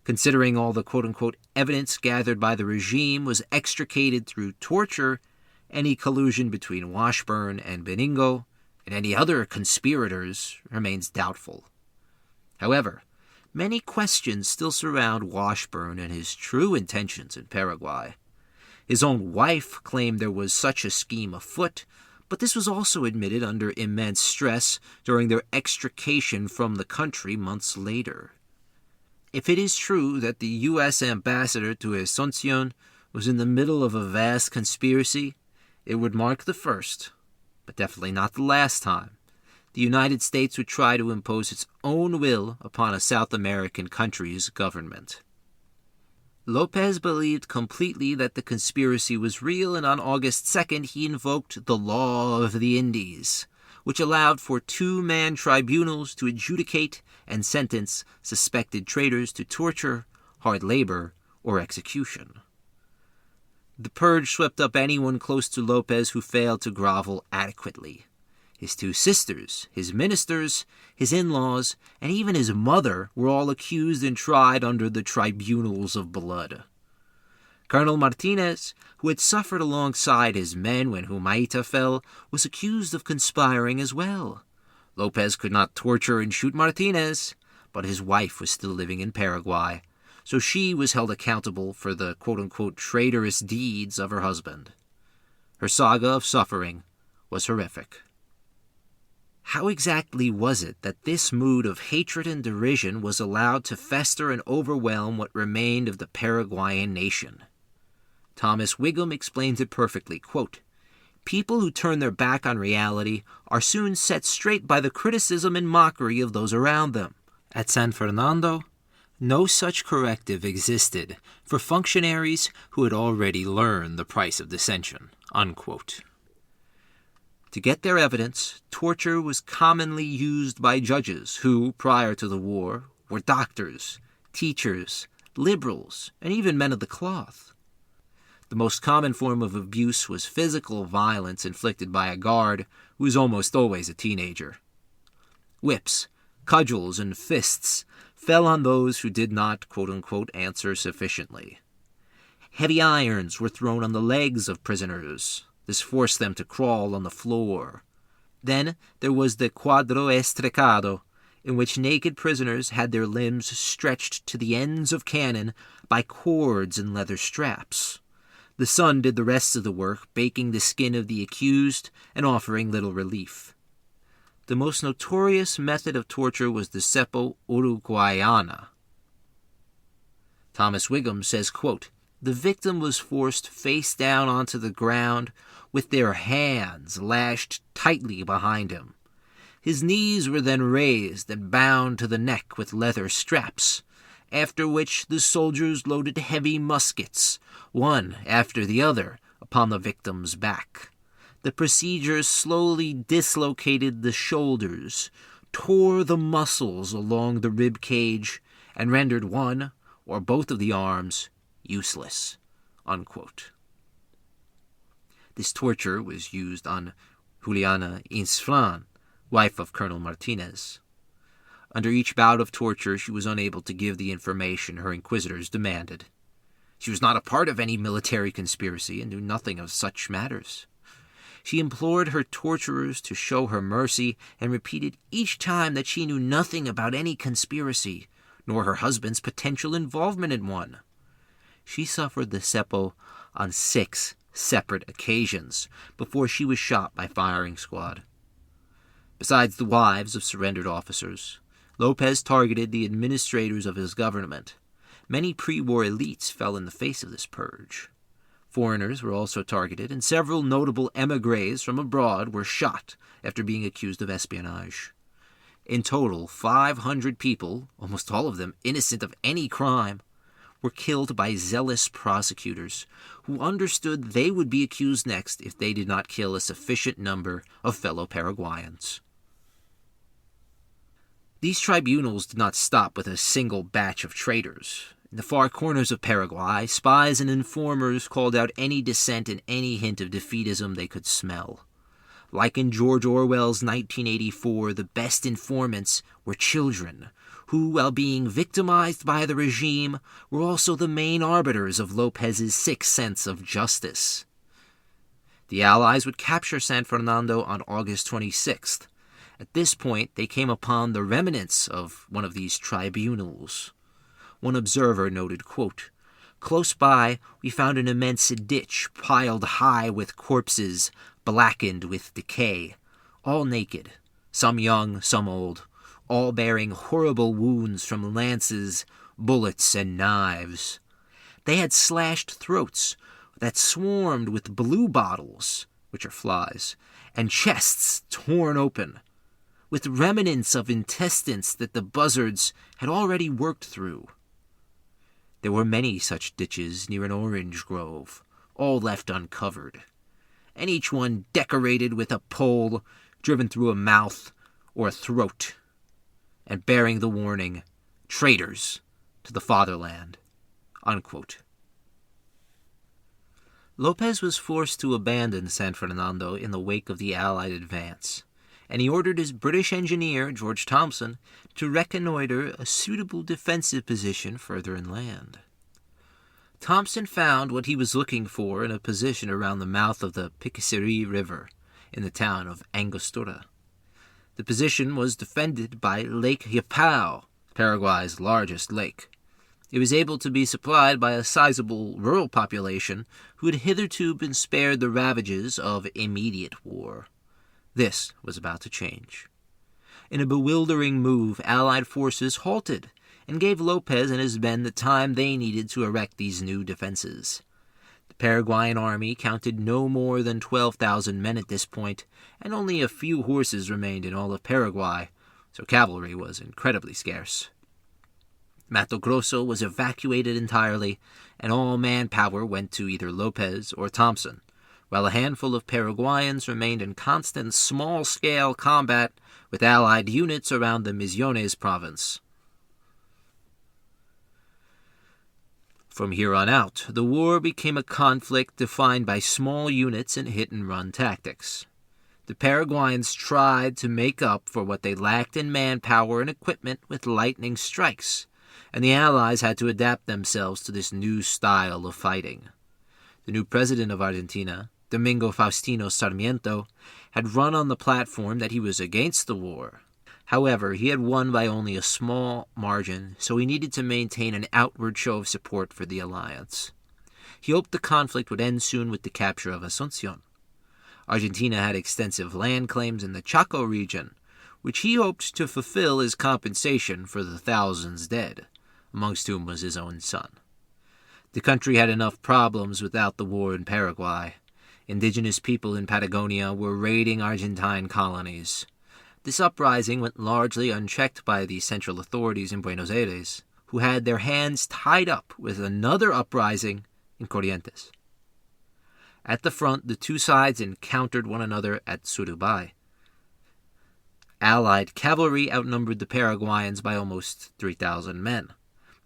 Considering all the quote-unquote evidence gathered by the regime was extricated through torture, any collusion between Washburn and Benigno and any other conspirators remains doubtful. However, many questions still surround Washburn and his true intentions in Paraguay. His own wife claimed there was such a scheme afoot, but this was also admitted under immense stress during their extrication from the country months later. If it is true that the U.S. ambassador to Asunción was in the middle of a vast conspiracy, it would mark the first, but definitely not the last time, the United States would try to impose its own will upon a South American country's government. Lopez believed completely that the conspiracy was real, and on August 2nd he invoked the Law of the Indies, which allowed for two-man tribunals to adjudicate and sentence suspected traitors to torture, hard labor, or execution. The purge swept up anyone close to Lopez who failed to grovel adequately. His two sisters, his ministers, his in-laws, and even his mother were all accused and tried under the tribunals of blood. Colonel Martinez, who had suffered alongside his men when Humaita fell, was accused of conspiring as well. Lopez could not torture and shoot Martinez, but his wife was still living in Paraguay, so she was held accountable for the quote-unquote traitorous deeds of her husband. Her saga of suffering was horrific. How exactly was it that this mood of hatred and derision was allowed to fester and overwhelm what remained of the Paraguayan nation? Thomas Whigham explains it perfectly, quote, "People who turn their back on reality are soon set straight by the criticism and mockery of those around them. At San Fernando, no such corrective existed for functionaries who had already learned the price of dissension." Unquote. To get their evidence, torture was commonly used by judges who, prior to the war, were doctors, teachers, liberals, and even men of the cloth. The most common form of abuse was physical violence inflicted by a guard who was almost always a teenager. Whips, cudgels, and fists fell on those who did not, quote-unquote, answer sufficiently. Heavy irons were thrown on the legs of prisoners. This forced them to crawl on the floor. Then there was the cuadro estrecado, in which naked prisoners had their limbs stretched to the ends of cannon by cords and leather straps. The sun did the rest of the work, baking the skin of the accused and offering little relief. The most notorious method of torture was the cepo uruguayana. Thomas Whigham says, quote, "The victim was forced face down onto the ground with their hands lashed tightly behind him. His knees were then raised and bound to the neck with leather straps, after which the soldiers loaded heavy muskets, one after the other, upon the victim's back. The procedure slowly dislocated the shoulders, tore the muscles along the rib cage, and rendered one or both of the arms useless." Unquote. This torture was used on Juliana Insfran, wife of Colonel Martinez. Under each bout of torture, she was unable to give the information her inquisitors demanded. She was not a part of any military conspiracy and knew nothing of such matters. She implored her torturers to show her mercy and repeated each time that she knew nothing about any conspiracy, nor her husband's potential involvement in one. She suffered the cepo on 6 separate occasions before she was shot by firing squad. Besides the wives of surrendered officers, Lopez targeted the administrators of his government. Many pre-war elites fell in the face of this purge. Foreigners were also targeted, and several notable émigrés from abroad were shot after being accused of espionage. In total, 500 people, almost all of them innocent of any crime, were killed by zealous prosecutors who understood they would be accused next if they did not kill a sufficient number of fellow Paraguayans. These tribunals did not stop with a single batch of traitors. In the far corners of Paraguay, spies and informers called out any dissent and any hint of defeatism they could smell. Like in George Orwell's 1984, the best informants were children, who, while being victimized by the regime, were also the main arbiters of Lopez's sixth sense of justice. The Allies would capture San Fernando on August 26th. At this point, they came upon the remnants of one of these tribunals. One observer noted, quote, "Close by, we found an immense ditch piled high with corpses, blackened with decay, all naked, some young, some old, all bearing horrible wounds from lances, bullets, and knives. They had slashed throats that swarmed with blue bottles, which are flies, and chests torn open, with remnants of intestines that the buzzards had already worked through. There were many such ditches near an orange grove, all left uncovered, and each one decorated with a pole driven through a mouth or a throat, and bearing the warning, 'Traitors to the fatherland,'" unquote. Lopez was forced to abandon San Fernando in the wake of the Allied advance, and he ordered his British engineer, George Thompson, to reconnoiter a suitable defensive position further inland. Thompson found what he was looking for in a position around the mouth of the Piquisserie River in the town of Angostura. The position was defended by Lake Yapao, Paraguay's largest lake. It was able to be supplied by a sizable rural population who had hitherto been spared the ravages of immediate war. This was about to change. In a bewildering move, Allied forces halted and gave Lopez and his men the time they needed to erect these new defenses. The Paraguayan army counted no more than 12,000 men at this point, and only a few horses remained in all of Paraguay, so cavalry was incredibly scarce. Mato Grosso was evacuated entirely, and all manpower went to either Lopez or Thompson, while a handful of Paraguayans remained in constant small-scale combat with Allied units around the Misiones province. From here on out, the war became a conflict defined by small units and hit-and-run tactics. The Paraguayans tried to make up for what they lacked in manpower and equipment with lightning strikes, and the Allies had to adapt themselves to this new style of fighting. The new president of Argentina, Domingo Faustino Sarmiento, had run on the platform that he was against the war. However, he had won by only a small margin, so he needed to maintain an outward show of support for the alliance. He hoped the conflict would end soon with the capture of Asunción. Argentina had extensive land claims in the Chaco region, which he hoped to fulfill as compensation for the thousands dead, amongst whom was his own son. The country had enough problems without the war in Paraguay. Indigenous people in Patagonia were raiding Argentine colonies. This uprising went largely unchecked by the central authorities in Buenos Aires, who had their hands tied up with another uprising in Corrientes. At the front, the two sides encountered one another at Surubay. Allied cavalry outnumbered the Paraguayans by almost 3,000 men,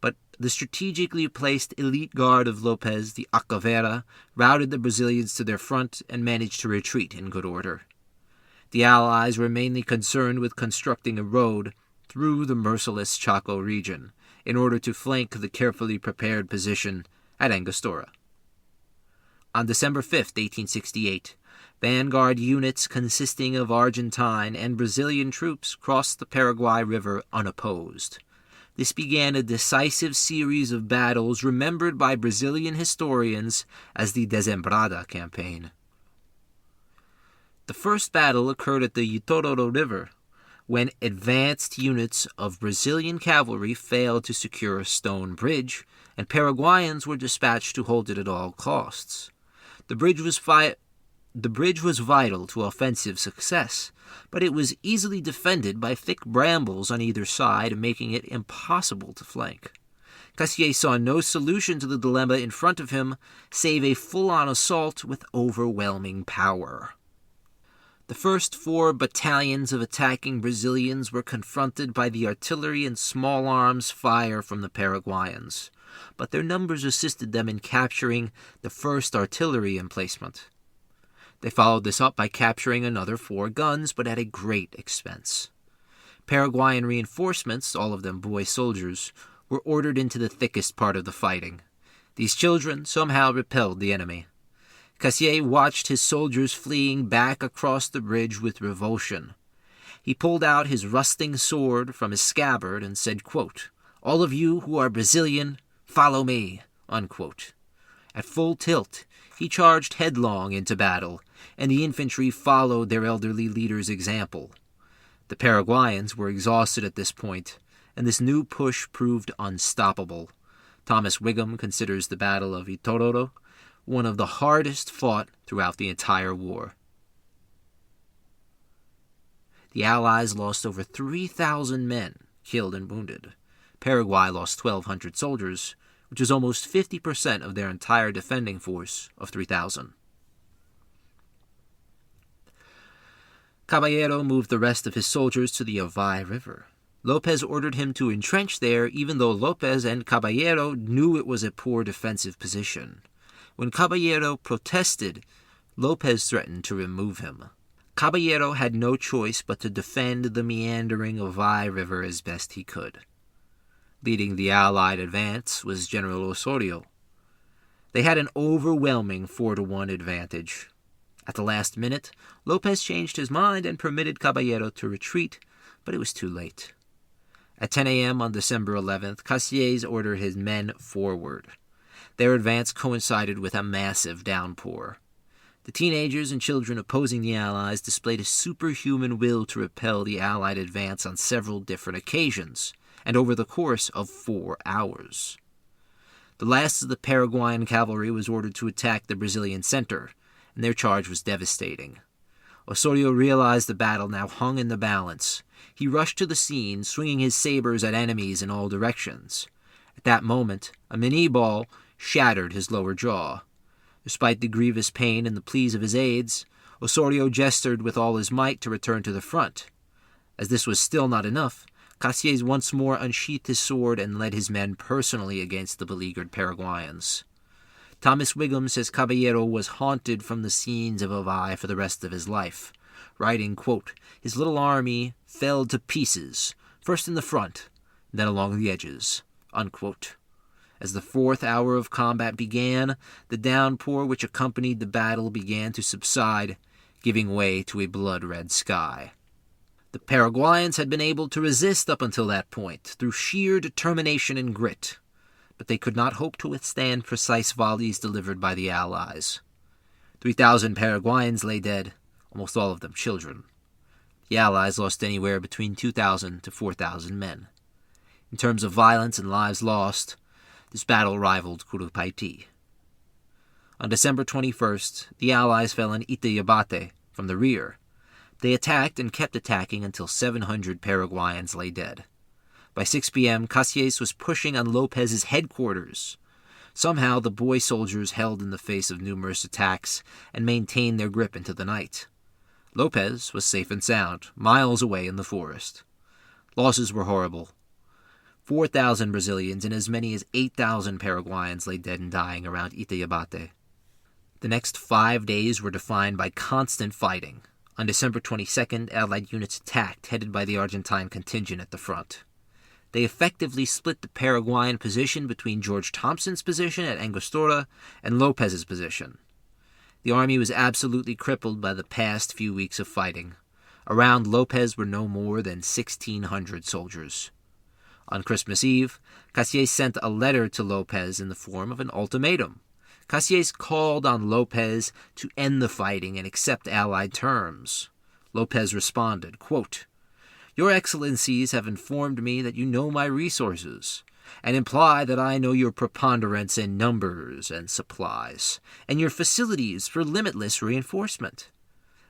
but the strategically placed elite guard of Lopez, the A Caveira, routed the Brazilians to their front and managed to retreat in good order. The Allies were mainly concerned with constructing a road through the merciless Chaco region in order to flank the carefully prepared position at Angostura. On December 5, 1868, vanguard units consisting of Argentine and Brazilian troops crossed the Paraguay River unopposed. This began a decisive series of battles remembered by Brazilian historians as the Desembrada campaign. The first battle occurred at the Itororo River, when advanced units of Brazilian cavalry failed to secure a stone bridge, and Paraguayans were dispatched to hold it at all costs. The bridge was vital to offensive success, but it was easily defended by thick brambles on either side, making it impossible to flank. Cassier saw no solution to the dilemma in front of him, save a full-on assault with overwhelming power. The first 4 battalions of attacking Brazilians were confronted by the artillery and small arms fire from the Paraguayans, but their numbers assisted them in capturing the first artillery emplacement. They followed this up by capturing another 4 guns, but at a great expense. Paraguayan reinforcements, all of them boy soldiers, were ordered into the thickest part of the fighting. These children somehow repelled the enemy. Cassier watched his soldiers fleeing back across the bridge with revulsion. He pulled out his rusting sword from his scabbard and said, quote, "All of you who are Brazilian, follow me," unquote. At full tilt, he charged headlong into battle, and the infantry followed their elderly leader's example. The Paraguayans were exhausted at this point, and this new push proved unstoppable. Thomas Whigham considers the Battle of Itororo one of the hardest fought throughout the entire war. The Allies lost over 3,000 men, killed and wounded. Paraguay lost 1,200 soldiers, which is almost 50% of their entire defending force of 3,000. Caballero moved the rest of his soldiers to the Avai River. Lopez ordered him to entrench there, even though Lopez and Caballero knew it was a poor defensive position. When Caballero protested, Lopez threatened to remove him. Caballero had no choice but to defend the meandering Avai River as best he could. Leading the Allied advance was General Osorio. They had an overwhelming 4-1 advantage. At the last minute, Lopez changed his mind and permitted Caballero to retreat, but it was too late. At 10 a.m. on December 11th, Cassier ordered his men forward. Their advance coincided with a massive downpour. The teenagers and children opposing the Allies displayed a superhuman will to repel the Allied advance on several different occasions, and over the course of 4 hours. The last of the Paraguayan cavalry was ordered to attack the Brazilian center, and their charge was devastating. Osorio realized the battle now hung in the balance. He rushed to the scene, swinging his sabers at enemies in all directions. At that moment, a mini ball shattered his lower jaw. Despite the grievous pain and the pleas of his aides, Osorio gestured with all his might to return to the front. As this was still not enough, Cassier once more unsheathed his sword and led his men personally against the beleaguered Paraguayans. Thomas Whigham says Caballero was haunted from the scenes of Avai for the rest of his life, writing, quote, "His little army fell to pieces, first in the front, then along the edges," unquote. As the 4th hour of combat began, the downpour which accompanied the battle began to subside, giving way to a blood-red sky. The Paraguayans had been able to resist up until that point, through sheer determination and grit, but they could not hope to withstand precise volleys delivered by the Allies. 3,000 Paraguayans lay dead, almost all of them children. The Allies lost anywhere between 2,000 to 4,000 men. In terms of violence and lives lost, this battle rivaled Curupaiti. On December 21st, the Allies fell in Itayabate from the rear. They attacked and kept attacking until 700 Paraguayans lay dead. By 6 p.m., Cassier was pushing on Lopez's headquarters. Somehow, the boy soldiers held in the face of numerous attacks and maintained their grip into the night. Lopez was safe and sound, miles away in the forest. Losses were horrible. 4,000 Brazilians and as many as 8,000 Paraguayans lay dead and dying around Itayabate. The next 5 days were defined by constant fighting. On December 22nd, Allied units attacked, headed by the Argentine contingent at the front. They effectively split the Paraguayan position between George Thompson's position at Angostura and Lopez's position. The army was absolutely crippled by the past few weeks of fighting. Around Lopez were no more than 1,600 soldiers. On Christmas Eve, Cassier sent a letter to Lopez in the form of an ultimatum. Cassier called on Lopez to end the fighting and accept Allied terms. Lopez responded, quote, "Your Excellencies have informed me that you know my resources, and imply that I know your preponderance in numbers and supplies, and your facilities for limitless reinforcement.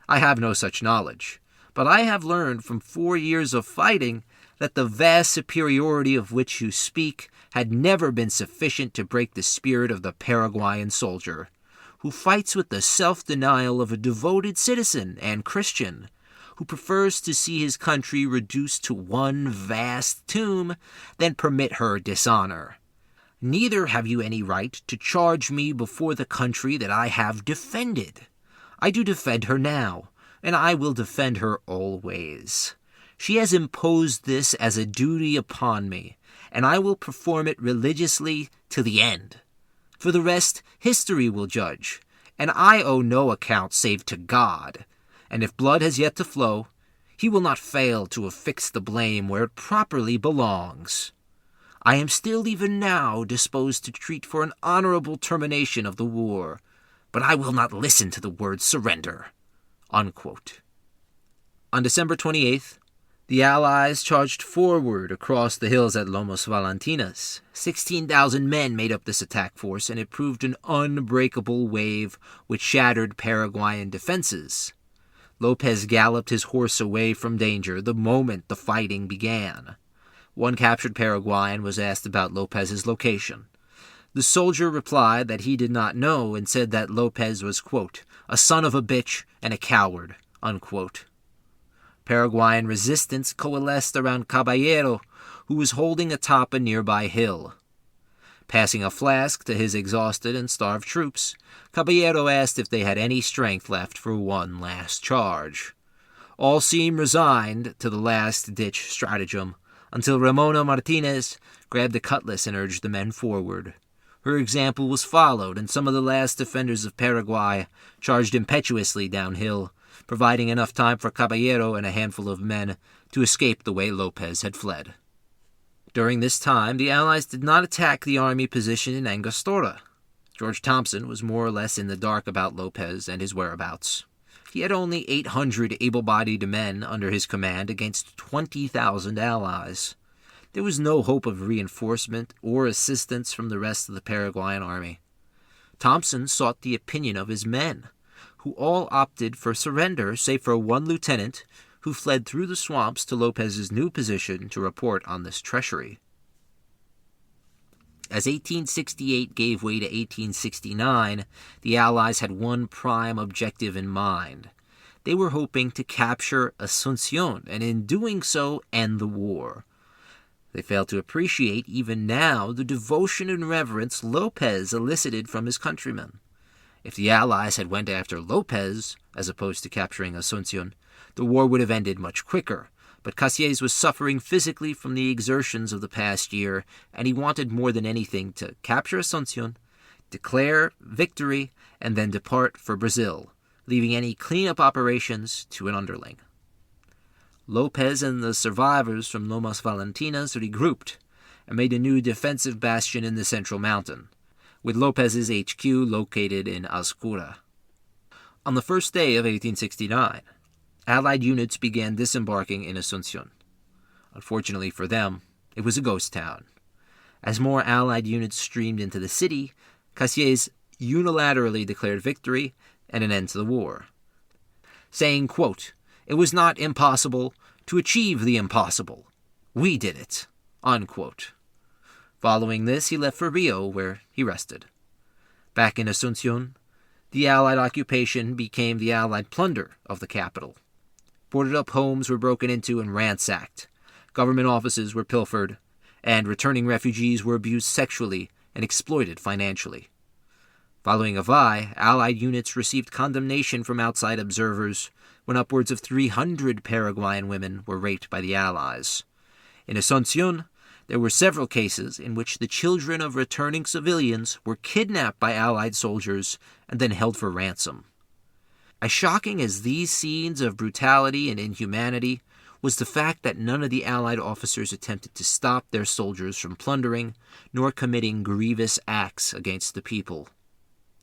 I have no such knowledge, but I have learned from 4 years of fighting that the vast superiority of which you speak had never been sufficient to break the spirit of the Paraguayan soldier, who fights with the self-denial of a devoted citizen and Christian, who prefers to see his country reduced to one vast tomb than permit her dishonor. Neither have you any right to charge me before the country that I have defended. I do defend her now, and I will defend her always. She has imposed this as a duty upon me, and I will perform it religiously to the end. For the rest, history will judge, and I owe no account save to God. And if blood has yet to flow, he will not fail to affix the blame where it properly belongs. I am still even now disposed to treat for an honorable termination of the war, but I will not listen to the word surrender." Unquote. On December 28th, the Allies charged forward across the hills at Lomas Valentinas. 16,000 men made up this attack force, and it proved an unbreakable wave which shattered Paraguayan defenses. Lopez galloped his horse away from danger the moment the fighting began. One captured Paraguayan was asked about Lopez's location. The soldier replied that he did not know and said that Lopez was, quote, "a son of a bitch and a coward," unquote. Paraguayan resistance coalesced around Caballero, who was holding atop a nearby hill. Passing a flask to his exhausted and starved troops, Caballero asked if they had any strength left for one last charge. All seemed resigned to the last-ditch stratagem, until Ramona Martinez grabbed a cutlass and urged the men forward. Her example was followed, and some of the last defenders of Paraguay charged impetuously downhill, providing enough time for Caballero and a handful of men to escape the way Lopez had fled. During this time, the Allies did not attack the army position in Angostura. George Thompson was more or less in the dark about Lopez and his whereabouts. He had only 800 able-bodied men under his command against 20,000 Allies. There was no hope of reinforcement or assistance from the rest of the Paraguayan army. Thompson sought the opinion of his men, who all opted for surrender save for one lieutenant who fled through the swamps to Lopez's new position to report on this treachery. As 1868 gave way to 1869, the Allies had one prime objective in mind. They were hoping to capture Asuncion, and in doing so, end the war. They failed to appreciate, even now, the devotion and reverence Lopez elicited from his countrymen. If the Allies had went after Lopez, as opposed to capturing Asuncion, the war would have ended much quicker, but Cassiès was suffering physically from the exertions of the past year, and he wanted more than anything to capture Asuncion, declare victory, and then depart for Brazil, leaving any cleanup operations to an underling. Lopez and the survivors from Lomas Valentinas regrouped and made a new defensive bastion in the central mountain, with Lopez's HQ located in Azcura. On the first day of 1869, Allied units began disembarking in Asuncion. Unfortunately for them, it was a ghost town. As more Allied units streamed into the city, Cassiès unilaterally declared victory and an end to the war, saying, quote, "It was not impossible to achieve the impossible. We did it," unquote. Following this, he left for Rio, where he rested. Back in Asuncion, the Allied occupation became the Allied plunder of the capital. Boarded-up homes were broken into and ransacked. Government offices were pilfered, and returning refugees were abused sexually and exploited financially. Following Avai, Allied units received condemnation from outside observers when upwards of 300 Paraguayan women were raped by the Allies. In Asuncion, there were several cases in which the children of returning civilians were kidnapped by Allied soldiers and then held for ransom. As shocking as these scenes of brutality and inhumanity was the fact that none of the Allied officers attempted to stop their soldiers from plundering nor committing grievous acts against the people.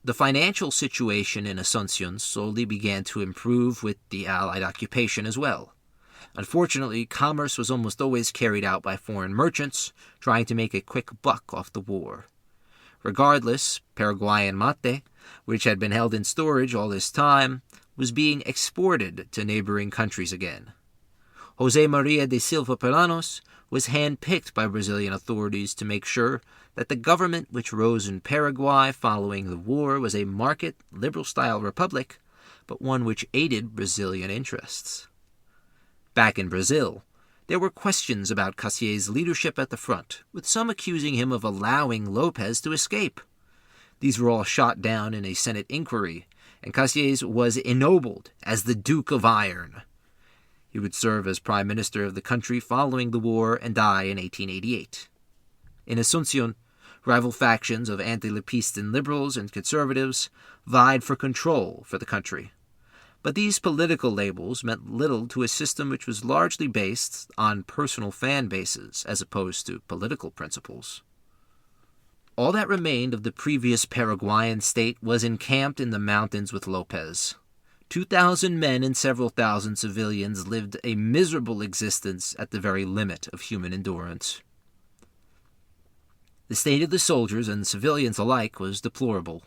The financial situation in Asuncion slowly began to improve with the Allied occupation as well. Unfortunately, commerce was almost always carried out by foreign merchants trying to make a quick buck off the war. Regardless, Paraguayan mate, which had been held in storage all this time, was being exported to neighboring countries again. José Maria de Silva Pelanos was handpicked by Brazilian authorities to make sure that the government which rose in Paraguay following the war was a market, liberal-style republic, but one which aided Brazilian interests. Back in Brazil, there were questions about Cassier's leadership at the front, with some accusing him of allowing Lopez to escape. These were all shot down in a Senate inquiry, and Cassier was ennobled as the Duke of Iron. He would serve as Prime Minister of the country following the war and die in 1888. In Asunción, rival factions of anti-Lepistan liberals and conservatives vied for control for the country. But these political labels meant little to a system which was largely based on personal fan bases as opposed to political principles. All that remained of the previous Paraguayan state was encamped in the mountains with Lopez. 2,000 men and several thousand civilians lived a miserable existence at the very limit of human endurance. The state of the soldiers and civilians alike was deplorable.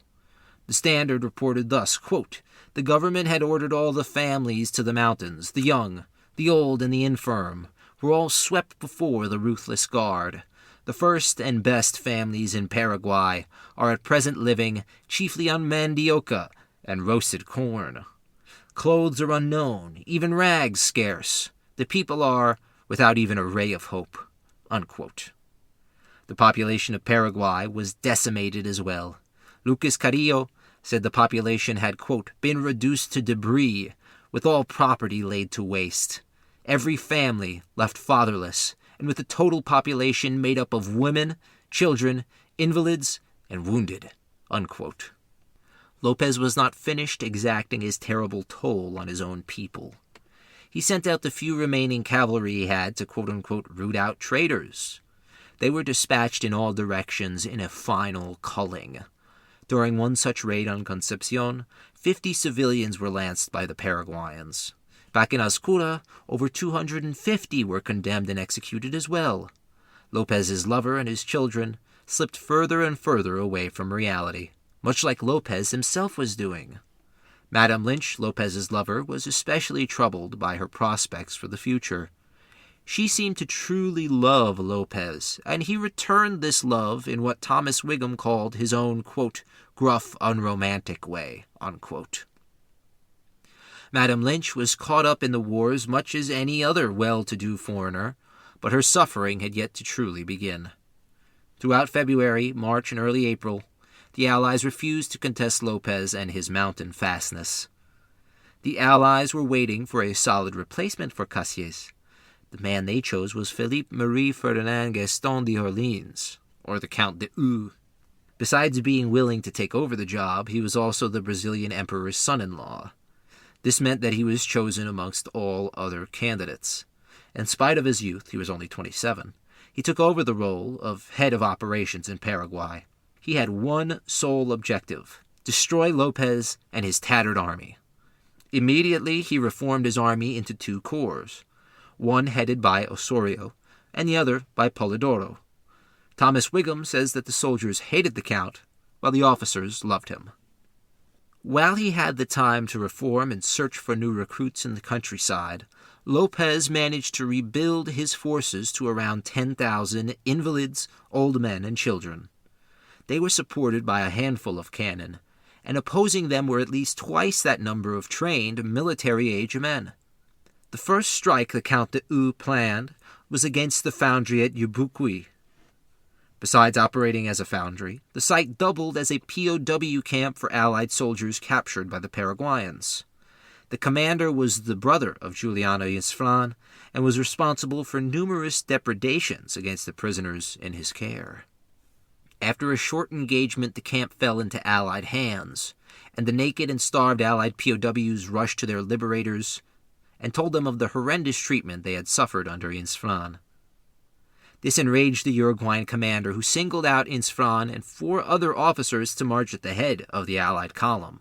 The Standard reported thus, quote, "The government had ordered all the families to the mountains, the young, the old, and the infirm, were all swept before the ruthless guard. The first and best families in Paraguay are at present living chiefly on mandioca and roasted corn. Clothes are unknown, even rags scarce. The people are without even a ray of hope." Unquote. The population of Paraguay was decimated as well. Lucas Carrillo said the population had, quote, "been reduced to debris, with all property laid to waste. Every family left fatherless, and with the total population made up of women, children, invalids, and wounded." Unquote. Lopez was not finished exacting his terrible toll on his own people. He sent out the few remaining cavalry he had to quote-unquote root out traitors. They were dispatched in all directions in a final culling. During one such raid on Concepcion, 50 civilians were lanced by the Paraguayans. Back in Azcura, over 250 were condemned and executed as well. Lopez's lover and his children slipped further and further away from reality, much like Lopez himself was doing. Madame Lynch, Lopez's lover, was especially troubled by her prospects for the future. She seemed to truly love Lopez, and he returned this love in what Thomas Whigham called his own, quote, "gruff, unromantic way," unquote. Madame Lynch was caught up in the war as much as any other well-to-do foreigner, but her suffering had yet to truly begin. Throughout February, March, and early April, the Allies refused to contest Lopez and his mountain fastness. The Allies were waiting for a solid replacement for Cassier. The man they chose was Philippe Marie Ferdinand Gaston d'Orléans, or the Count de U. Besides being willing to take over the job, he was also the Brazilian emperor's son-in-law. This meant that he was chosen amongst all other candidates. In spite of his youth, he was only 27, he took over the role of head of operations in Paraguay. He had one sole objective: destroy Lopez and his tattered army. Immediately, he reformed his army into 2 corps, one headed by Osorio and the other by Polidoro. Thomas Whigham says that the soldiers hated the Count, while the officers loved him. While he had the time to reform and search for new recruits in the countryside, Lopez managed to rebuild his forces to around 10,000 invalids, old men, and children. They were supported by a handful of cannon, and opposing them were at least twice that number of trained military-age men. The first strike the Count de U planned was against the foundry at Dupuy. Besides operating as a foundry, the site doubled as a POW camp for Allied soldiers captured by the Paraguayans. The commander was the brother of Juliano Yusfran and was responsible for numerous depredations against the prisoners in his care. After a short engagement, the camp fell into Allied hands, and the naked and starved Allied POWs rushed to their liberators and told them of the horrendous treatment they had suffered under Yusfran. This enraged the Uruguayan commander, who singled out Yusfran and 4 other officers to march at the head of the Allied column.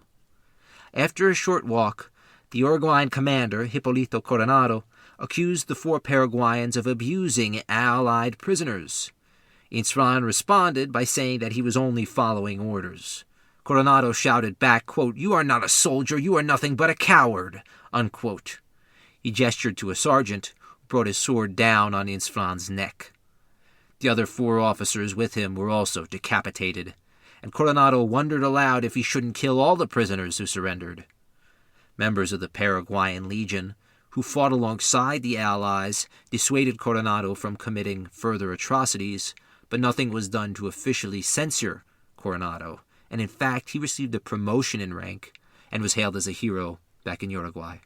After a short walk, the Uruguayan commander, Hipólito Coronado, accused the 4 Paraguayans of abusing Allied prisoners. Yusfran responded by saying that he was only following orders. Coronado shouted back, quote, "You are not a soldier, you are nothing but a coward," unquote. He gestured to a sergeant, who brought his sword down on Insfran's neck. The other 4 officers with him were also decapitated, and Coronado wondered aloud if he shouldn't kill all the prisoners who surrendered. Members of the Paraguayan Legion, who fought alongside the Allies, dissuaded Coronado from committing further atrocities, but nothing was done to officially censure Coronado, and in fact he received a promotion in rank and was hailed as a hero back in Uruguay.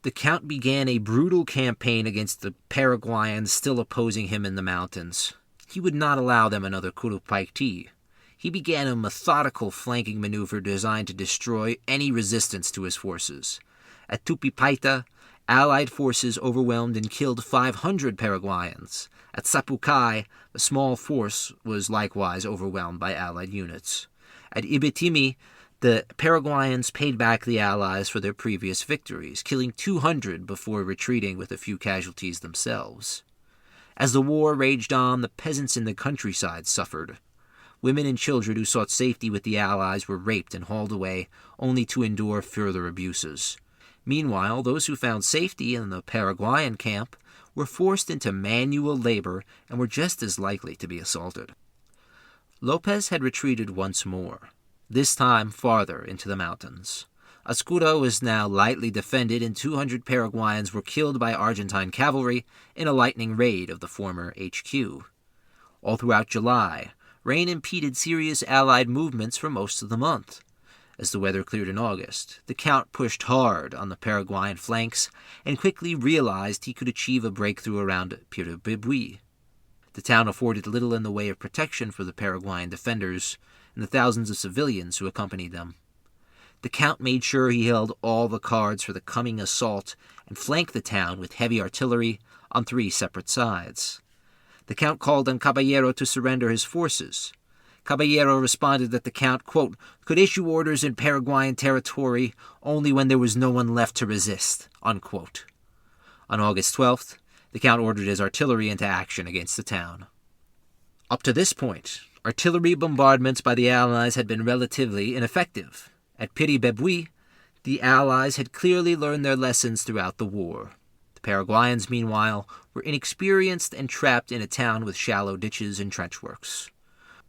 The Count began a brutal campaign against the Paraguayans still opposing him in the mountains. He would not allow them another Curupaití. He began a methodical flanking maneuver designed to destroy any resistance to his forces. At Tupipaita, Allied forces overwhelmed and killed 500 Paraguayans. At Sapucay, a small force was likewise overwhelmed by Allied units. At Ibitimi, the Paraguayans paid back the Allies for their previous victories, killing 200 before retreating with a few casualties themselves. As the war raged on, the peasants in the countryside suffered. Women and children who sought safety with the Allies were raped and hauled away, only to endure further abuses. Meanwhile, those who found safety in the Paraguayan camp were forced into manual labor and were just as likely to be assaulted. Lopez had retreated once more, this time farther into the mountains. Ascura was now lightly defended, and 200 Paraguayans were killed by Argentine cavalry in a lightning raid of the former HQ. All throughout July, rain impeded serious Allied movements for most of the month. As the weather cleared in August, the Count pushed hard on the Paraguayan flanks and quickly realized he could achieve a breakthrough around Piribibui. The town afforded little in the way of protection for the Paraguayan defenders and the thousands of civilians who accompanied them. The Count made sure he held all the cards for the coming assault and flanked the town with heavy artillery on 3 separate sides. The Count called on Caballero to surrender his forces. Caballero responded that the Count, quote, could issue orders in Paraguayan territory only when there was no one left to resist, unquote. On August 12th, the Count ordered his artillery into action against the town. Up to this point, artillery bombardments by the Allies had been relatively ineffective. At Piribibui, the Allies had clearly learned their lessons throughout the war. The Paraguayans, meanwhile, were inexperienced and trapped in a town with shallow ditches and trenchworks.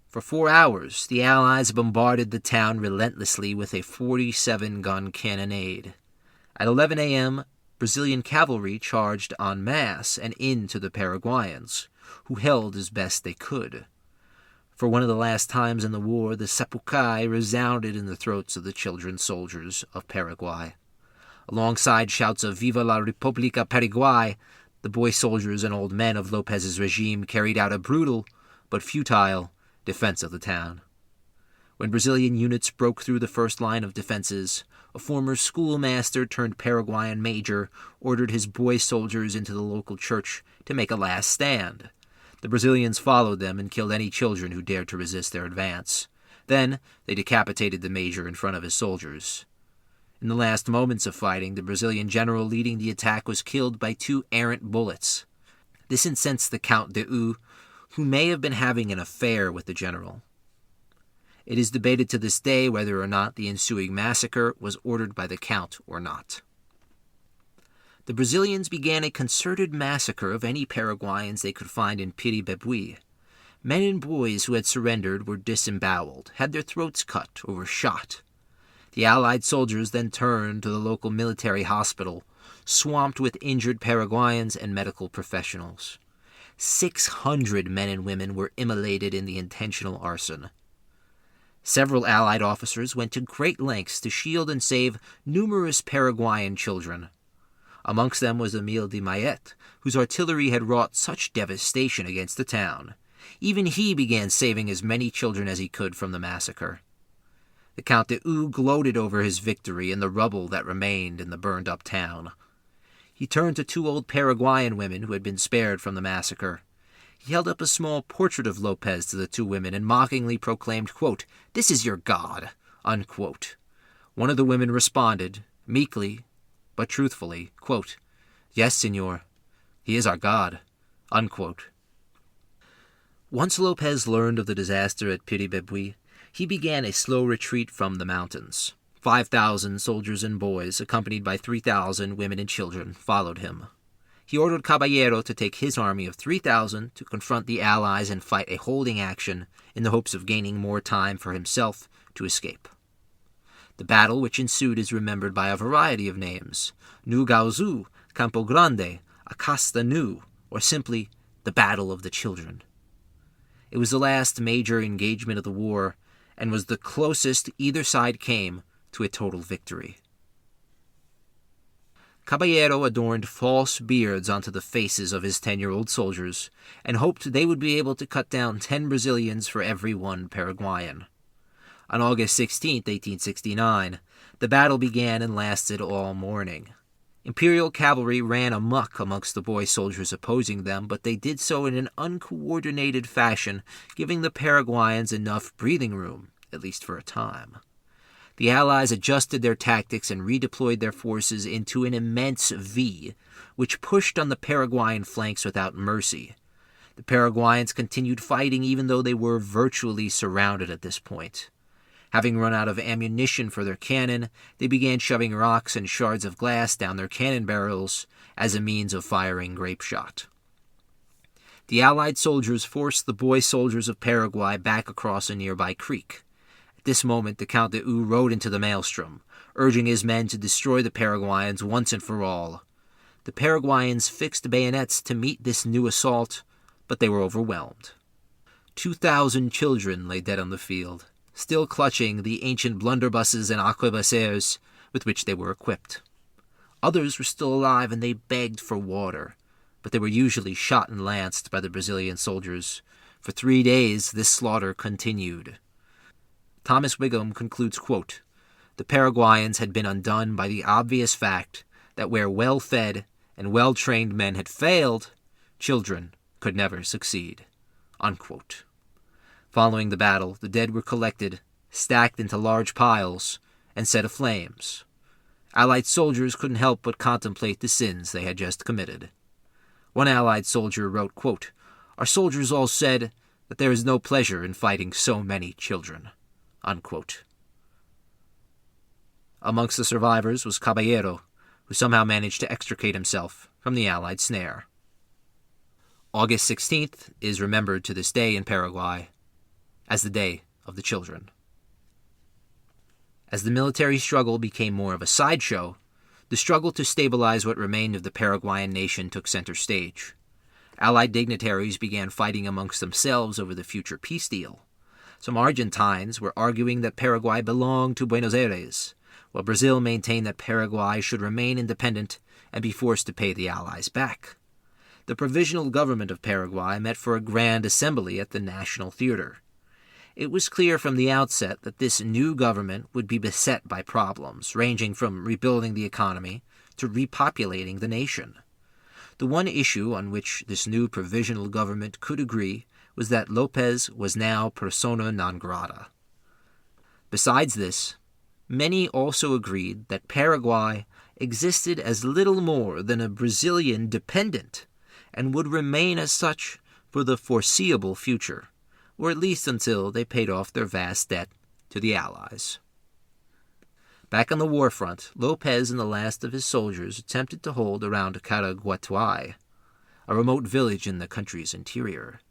For 4 hours, the Allies bombarded the town relentlessly with a 47-gun cannonade. At 11 a.m., Brazilian cavalry charged en masse and into the Paraguayans, who held as best they could. For one of the last times in the war, the Sapucay resounded in the throats of the children soldiers of Paraguay. Alongside shouts of Viva la República Paraguay, the boy soldiers and old men of Lopez's regime carried out a brutal but futile defense of the town. When Brazilian units broke through the first line of defenses, a former schoolmaster turned Paraguayan major ordered his boy soldiers into the local church to make a last stand. The Brazilians followed them and killed any children who dared to resist their advance. Then they decapitated the major in front of his soldiers. In the last moments of fighting, the Brazilian general leading the attack was killed by 2 errant bullets. This incensed the Count de U, who may have been having an affair with the general. It is debated to this day whether or not the ensuing massacre was ordered by the Count or not. The Brazilians began a concerted massacre of any Paraguayans they could find in Piribibui. Men and boys who had surrendered were disemboweled, had their throats cut, or were shot. The Allied soldiers then turned to the local military hospital, swamped with injured Paraguayans and medical professionals. 600 men and women were immolated in the intentional arson. Several Allied officers went to great lengths to shield and save numerous Paraguayan children. Amongst them was Emile de Mayet, whose artillery had wrought such devastation against the town. Even he began saving as many children as he could from the massacre. The Count de U gloated over his victory and the rubble that remained in the burned-up town. He turned to 2 old Paraguayan women who had been spared from the massacre. He held up a small portrait of Lopez to the 2 women and mockingly proclaimed, quote, "This is your God," unquote. One of the women responded, meekly but truthfully, quote, "Yes, senor, he is our God," unquote. Once Lopez learned of the disaster at Piribibui, he began a slow retreat from the mountains. 5,000 soldiers and boys, accompanied by 3,000 women and children, followed him. He ordered Caballero to take his army of 3,000 to confront the Allies and fight a holding action in the hopes of gaining more time for himself to escape. The battle which ensued is remembered by a variety of names: Nu Gaozu, Campo Grande, Acasta Nu, or simply the Battle of the Children. It was the last major engagement of the war, and was the closest either side came to a total victory. Caballero adorned false beards onto the faces of his 10-year-old soldiers, and hoped they would be able to cut down 10 Brazilians for every one Paraguayan. On August 16, 1869, the battle began and lasted all morning. Imperial cavalry ran amok amongst the boy soldiers opposing them, but they did so in an uncoordinated fashion, giving the Paraguayans enough breathing room, at least for a time. The Allies adjusted their tactics and redeployed their forces into an immense V, which pushed on the Paraguayan flanks without mercy. The Paraguayans continued fighting even though they were virtually surrounded at this point. Having run out of ammunition for their cannon, they began shoving rocks and shards of glass down their cannon barrels as a means of firing grape shot. The Allied soldiers forced the boy soldiers of Paraguay back across a nearby creek. At this moment, the Count de U rode into the maelstrom, urging his men to destroy the Paraguayans once and for all. The Paraguayans fixed bayonets to meet this new assault, but they were overwhelmed. 2,000 children lay dead on the field, still clutching the ancient blunderbusses and arquebusiers with which they were equipped. Others were still alive, and they begged for water, but they were usually shot and lanced by the Brazilian soldiers. For 3 days, this slaughter continued. Thomas Whigham concludes, quote, "The Paraguayans had been undone by the obvious fact that where well-fed and well-trained men had failed, children could never succeed." Unquote. Following the battle, the dead were collected, stacked into large piles, and set aflames. Allied soldiers couldn't help but contemplate the sins they had just committed. One Allied soldier wrote, quote, "Our soldiers all said that there is no pleasure in fighting so many children." Unquote. Amongst the survivors was Caballero, who somehow managed to extricate himself from the Allied snare. August 16th is remembered to this day in Paraguay as the Day of the Children. As the military struggle became more of a sideshow, the struggle to stabilize what remained of the Paraguayan nation took center stage. Allied dignitaries began fighting amongst themselves over the future peace deal. Some Argentines were arguing that Paraguay belonged to Buenos Aires, while Brazil maintained that Paraguay should remain independent and be forced to pay the Allies back. The provisional government of Paraguay met for a grand assembly at the National Theater. It was clear from the outset that this new government would be beset by problems, ranging from rebuilding the economy to repopulating the nation. The one issue on which this new provisional government could agree was that Lopez was now persona non grata. Besides this, many also agreed that Paraguay existed as little more than a Brazilian dependent and would remain as such for the foreseeable future, or at least until they paid off their vast debt to the Allies. Back on the war front, Lopez and the last of his soldiers attempted to hold around Caraguatay, a remote village in the country's interior.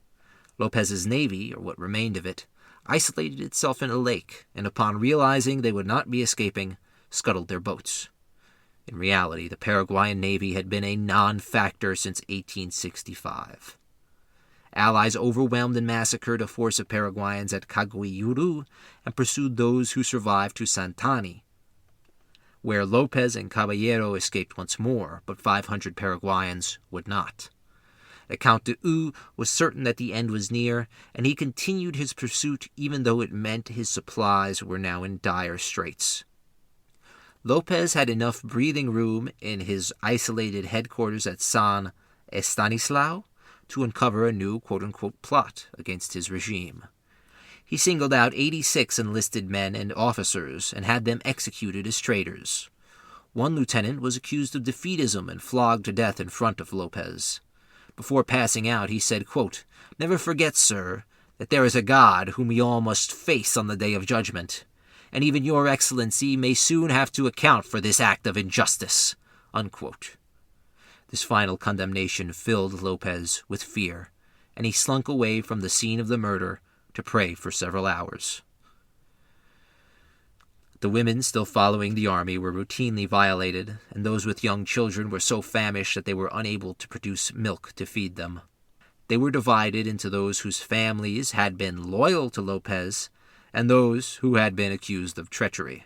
Lopez's navy, or what remained of it, isolated itself in a lake, and upon realizing they would not be escaping, scuttled their boats. In reality, the Paraguayan navy had been a non-factor since 1865. Allies overwhelmed and massacred a force of Paraguayans at Caguiyuru and pursued those who survived to Santani, where Lopez and Caballero escaped once more, but 500 Paraguayans would not. The Count de U was certain that the end was near, and he continued his pursuit even though it meant his supplies were now in dire straits. Lopez had enough breathing room in his isolated headquarters at San Estanislao to uncover a new quote-unquote plot against his regime. He singled out 86 enlisted men and officers and had them executed as traitors. One lieutenant was accused of defeatism and flogged to death in front of Lopez. Before passing out, he said, quote, "Never forget, sir, that there is a God whom we all must face on the day of judgment, and even your excellency may soon have to account for this act of injustice." Unquote. This final condemnation filled Lopez with fear, and he slunk away from the scene of the murder to pray for several hours. The women still following the army were routinely violated, and those with young children were so famished that they were unable to produce milk to feed them. They were divided into those whose families had been loyal to Lopez and those who had been accused of treachery.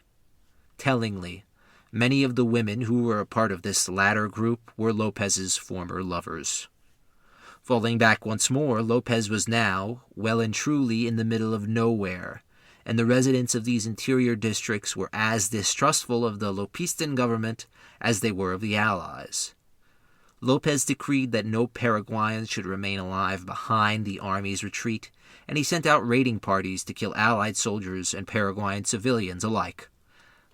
Tellingly, many of the women who were a part of this latter group were Lopez's former lovers. Falling back once more, Lopez was now well and truly in the middle of nowhere, and the residents of these interior districts were as distrustful of the Lopistan government as they were of the Allies. Lopez decreed that no Paraguayans should remain alive behind the army's retreat, and he sent out raiding parties to kill Allied soldiers and Paraguayan civilians alike.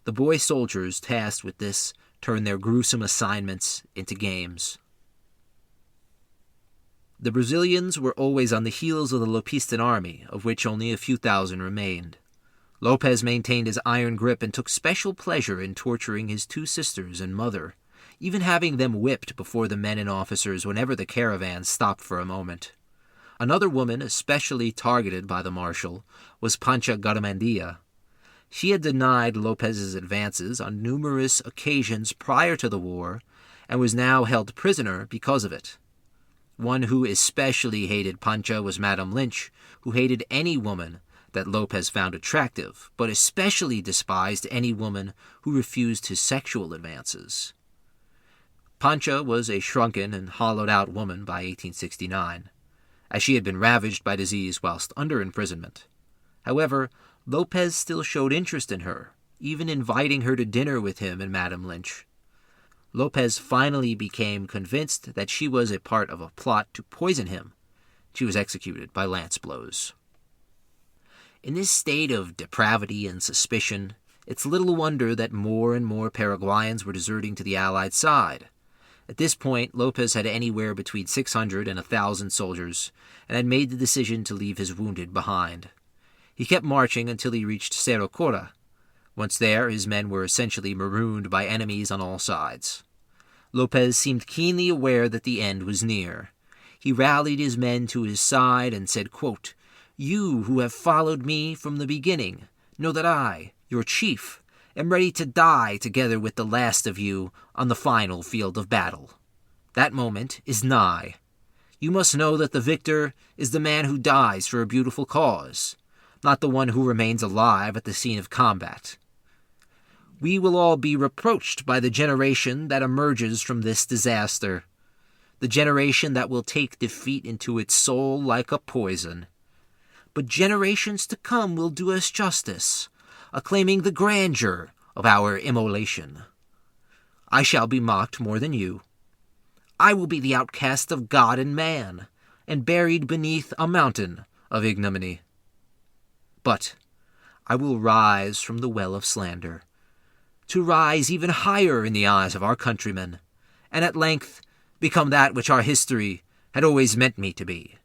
The boy soldiers tasked with this turned their gruesome assignments into games. The Brazilians were always on the heels of the Lopistan army, of which only a few thousand remained. Lopez maintained his iron grip and took special pleasure in torturing his two sisters and mother, even having them whipped before the men and officers whenever the caravan stopped for a moment. Another woman especially targeted by the marshal was Pancha Garamendia. She had denied Lopez's advances on numerous occasions prior to the war and was now held prisoner because of it. One who especially hated Pancha was Madame Lynch, who hated any woman that Lopez found attractive, but especially despised any woman who refused his sexual advances. Pancha was a shrunken and hollowed-out woman by 1869, as she had been ravaged by disease whilst under imprisonment. However, Lopez still showed interest in her, even inviting her to dinner with him and Madame Lynch. Lopez finally became convinced that she was a part of a plot to poison him. She was executed by lance blows. In this state of depravity and suspicion, it's little wonder that more and more Paraguayans were deserting to the Allied side. At this point, Lopez had anywhere between 600 and 1,000 soldiers, and had made the decision to leave his wounded behind. He kept marching until he reached Cerro Cora. Once there, his men were essentially marooned by enemies on all sides. Lopez seemed keenly aware that the end was near. He rallied his men to his side and said, quote, "You who have followed me from the beginning know that I, your chief, am ready to die together with the last of you on the final field of battle. That moment is nigh. You must know that the victor is the man who dies for a beautiful cause, not the one who remains alive at the scene of combat. We will all be reproached by the generation that emerges from this disaster, the generation that will take defeat into its soul like a poison. But generations to come will do us justice, acclaiming the grandeur of our immolation. I shall be mocked more than you. I will be the outcast of God and man, and buried beneath a mountain of ignominy. But I will rise from the well of slander, to rise even higher in the eyes of our countrymen, and at length become that which our history had always meant me to be."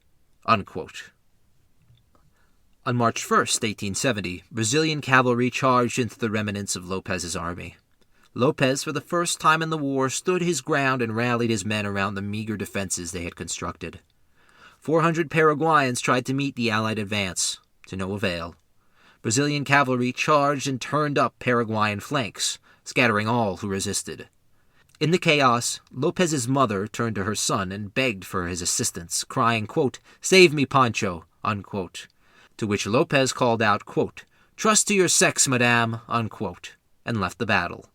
Unquote. On March 1st, 1870, Brazilian cavalry charged into the remnants of Lopez's army. Lopez, for the first time in the war, stood his ground and rallied his men around the meager defenses they had constructed. 400 Paraguayans tried to meet the Allied advance, to no avail. Brazilian cavalry charged and turned up Paraguayan flanks, scattering all who resisted. In the chaos, Lopez's mother turned to her son and begged for his assistance, crying, quote, "Save me, Pancho," unquote. To which Lopez called out, quote, "Trust to your sex, madame," unquote, and left the battle.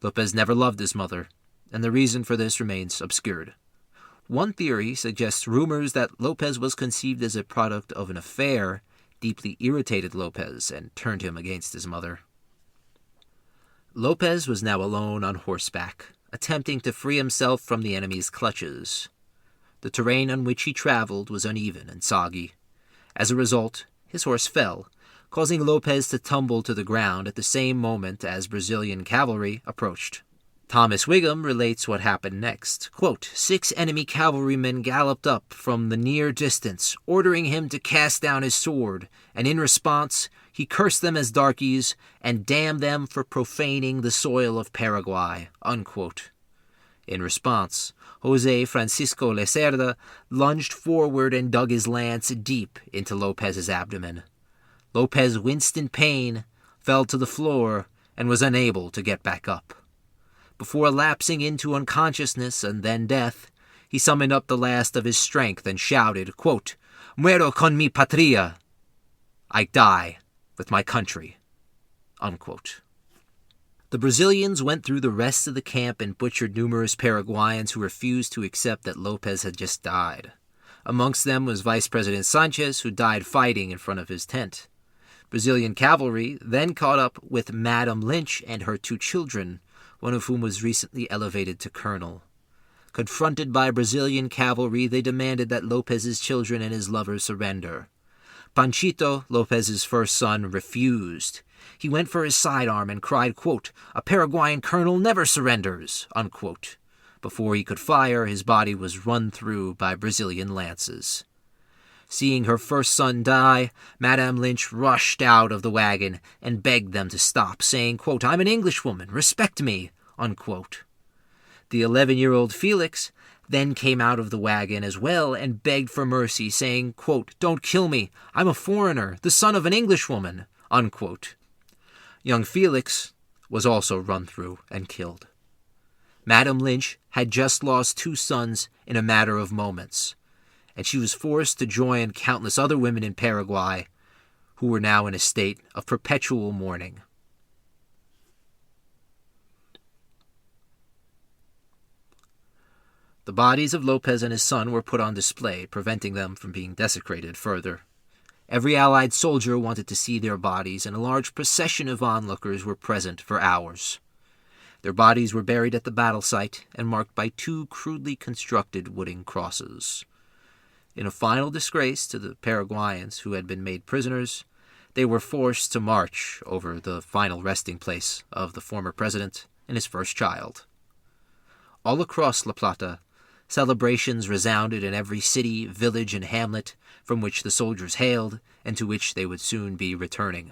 Lopez never loved his mother, and the reason for this remains obscured. One theory suggests rumors that Lopez was conceived as a product of an affair deeply irritated Lopez and turned him against his mother. Lopez was now alone on horseback, attempting to free himself from the enemy's clutches. The terrain on which he traveled was uneven and soggy. As a result, his horse fell, causing Lopez to tumble to the ground at the same moment as Brazilian cavalry approached. Thomas Whigham relates what happened next. Quote, 6 enemy cavalrymen galloped up from the near distance, ordering him to cast down his sword, and in response, he cursed them as darkies and damned them for profaning the soil of Paraguay. Unquote. In response, José Francisco Lecerda lunged forward and dug his lance deep into Lopez's abdomen. Lopez winced in pain, fell to the floor, and was unable to get back up. Before lapsing into unconsciousness and then death, he summoned up the last of his strength and shouted, quote, "Muero con mi patria!" I die with my country. Unquote. The Brazilians went through the rest of the camp and butchered numerous Paraguayans who refused to accept that Lopez had just died. Amongst them was Vice President Sanchez, who died fighting in front of his tent. Brazilian cavalry then caught up with Madame Lynch and her 2 children, one of whom was recently elevated to colonel. Confronted by Brazilian cavalry, they demanded that Lopez's children and his lover surrender. Panchito, Lopez's first son, refused. He went for his sidearm and cried, quote, "A Paraguayan colonel never surrenders," unquote. Before he could fire, his body was run through by Brazilian lances. Seeing her first son die, Madame Lynch rushed out of the wagon and begged them to stop, saying, quote, "I'm an Englishwoman, respect me," unquote. The 11-year-old Felix then came out of the wagon as well and begged for mercy, saying, quote, "Don't kill me, I'm a foreigner, the son of an Englishwoman," unquote. Young Felix was also run through and killed. Madame Lynch had just lost 2 sons in a matter of moments, and she was forced to join countless other women in Paraguay who were now in a state of perpetual mourning. The bodies of Lopez and his son were put on display, preventing them from being desecrated further. Every Allied soldier wanted to see their bodies, and a large procession of onlookers were present for hours. Their bodies were buried at the battle site and marked by 2 crudely constructed wooden crosses. In a final disgrace to the Paraguayans who had been made prisoners, they were forced to march over the final resting place of the former president and his first child. All across La Plata, celebrations resounded in every city, village, and hamlet from which the soldiers hailed and to which they would soon be returning.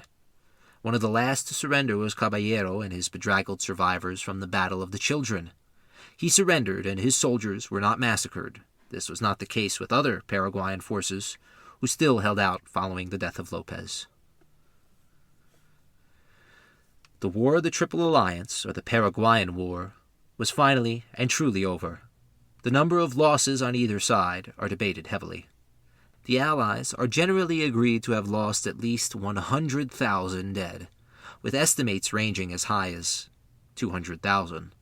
One of the last to surrender was Caballero and his bedraggled survivors from the Battle of the Children. He surrendered, and his soldiers were not massacred. This was not the case with other Paraguayan forces, who still held out following the death of Lopez. The War of the Triple Alliance, or the Paraguayan War, was finally and truly over. The number of losses on either side are debated heavily. The Allies are generally agreed to have lost at least 100,000 dead, with estimates ranging as high as 200,000.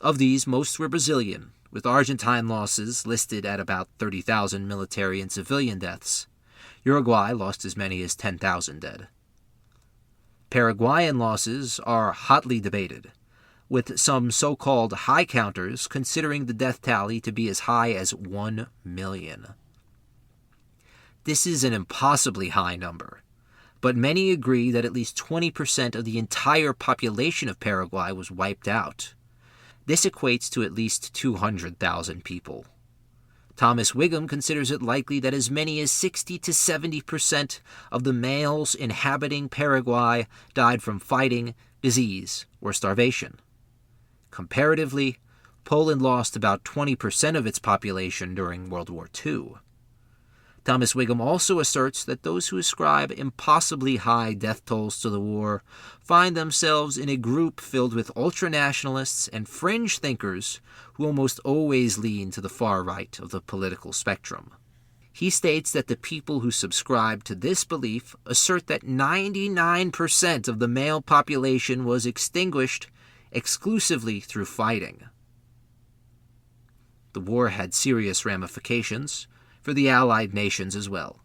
Of these, most were Brazilian, with Argentine losses listed at about 30,000 military and civilian deaths. Uruguay lost as many as 10,000 dead. Paraguayan losses are hotly debated, with some so-called high counters considering the death tally to be as high as 1 million. This is an impossibly high number, but many agree that at least 20% of the entire population of Paraguay was wiped out. This equates to at least 200,000 people. Thomas Whigham considers it likely that as many as 60 to 70% of the males inhabiting Paraguay died from fighting, disease, or starvation. Comparatively, Poland lost about 20% of its population during World War II. Thomas Whigham also asserts that those who ascribe impossibly high death tolls to the war find themselves in a group filled with ultranationalists and fringe thinkers who almost always lean to the far right of the political spectrum. He states that the people who subscribe to this belief assert that 99% of the male population was extinguished exclusively through fighting. The war had serious ramifications for the Allied nations as well.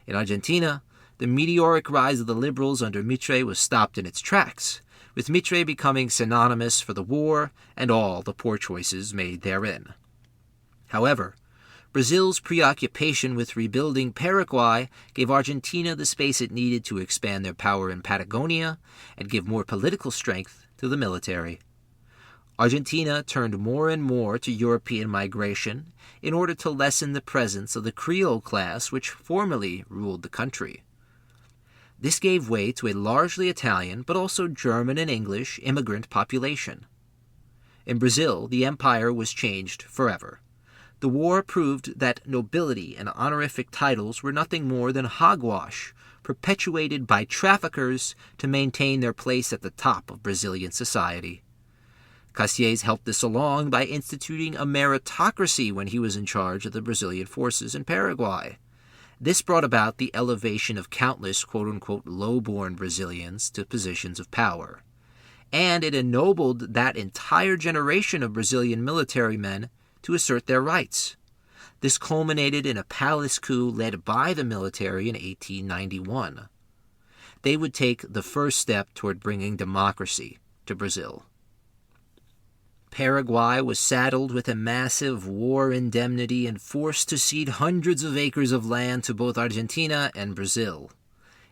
In Argentina, the meteoric rise of the liberals under Mitre was stopped in its tracks, with Mitre becoming synonymous for the war and all the poor choices made therein. However, Brazil's preoccupation with rebuilding Paraguay gave Argentina the space it needed to expand their power in Patagonia and give more political strength to the military. Argentina turned more and more to European migration in order to lessen the presence of the Creole class which formerly ruled the country. This gave way to a largely Italian, but also German and English, immigrant population. In Brazil, the empire was changed forever. The war proved that nobility and honorific titles were nothing more than hogwash, perpetuated by traffickers to maintain their place at the top of Brazilian society. Cassius helped this along by instituting a meritocracy when he was in charge of the Brazilian forces in Paraguay. This brought about the elevation of countless quote-unquote low-born Brazilians to positions of power. And it ennobled that entire generation of Brazilian military men to assert their rights. This culminated in a palace coup led by the military in 1891. They would take the first step toward bringing democracy to Brazil. Paraguay was saddled with a massive war indemnity and forced to cede hundreds of acres of land to both Argentina and Brazil.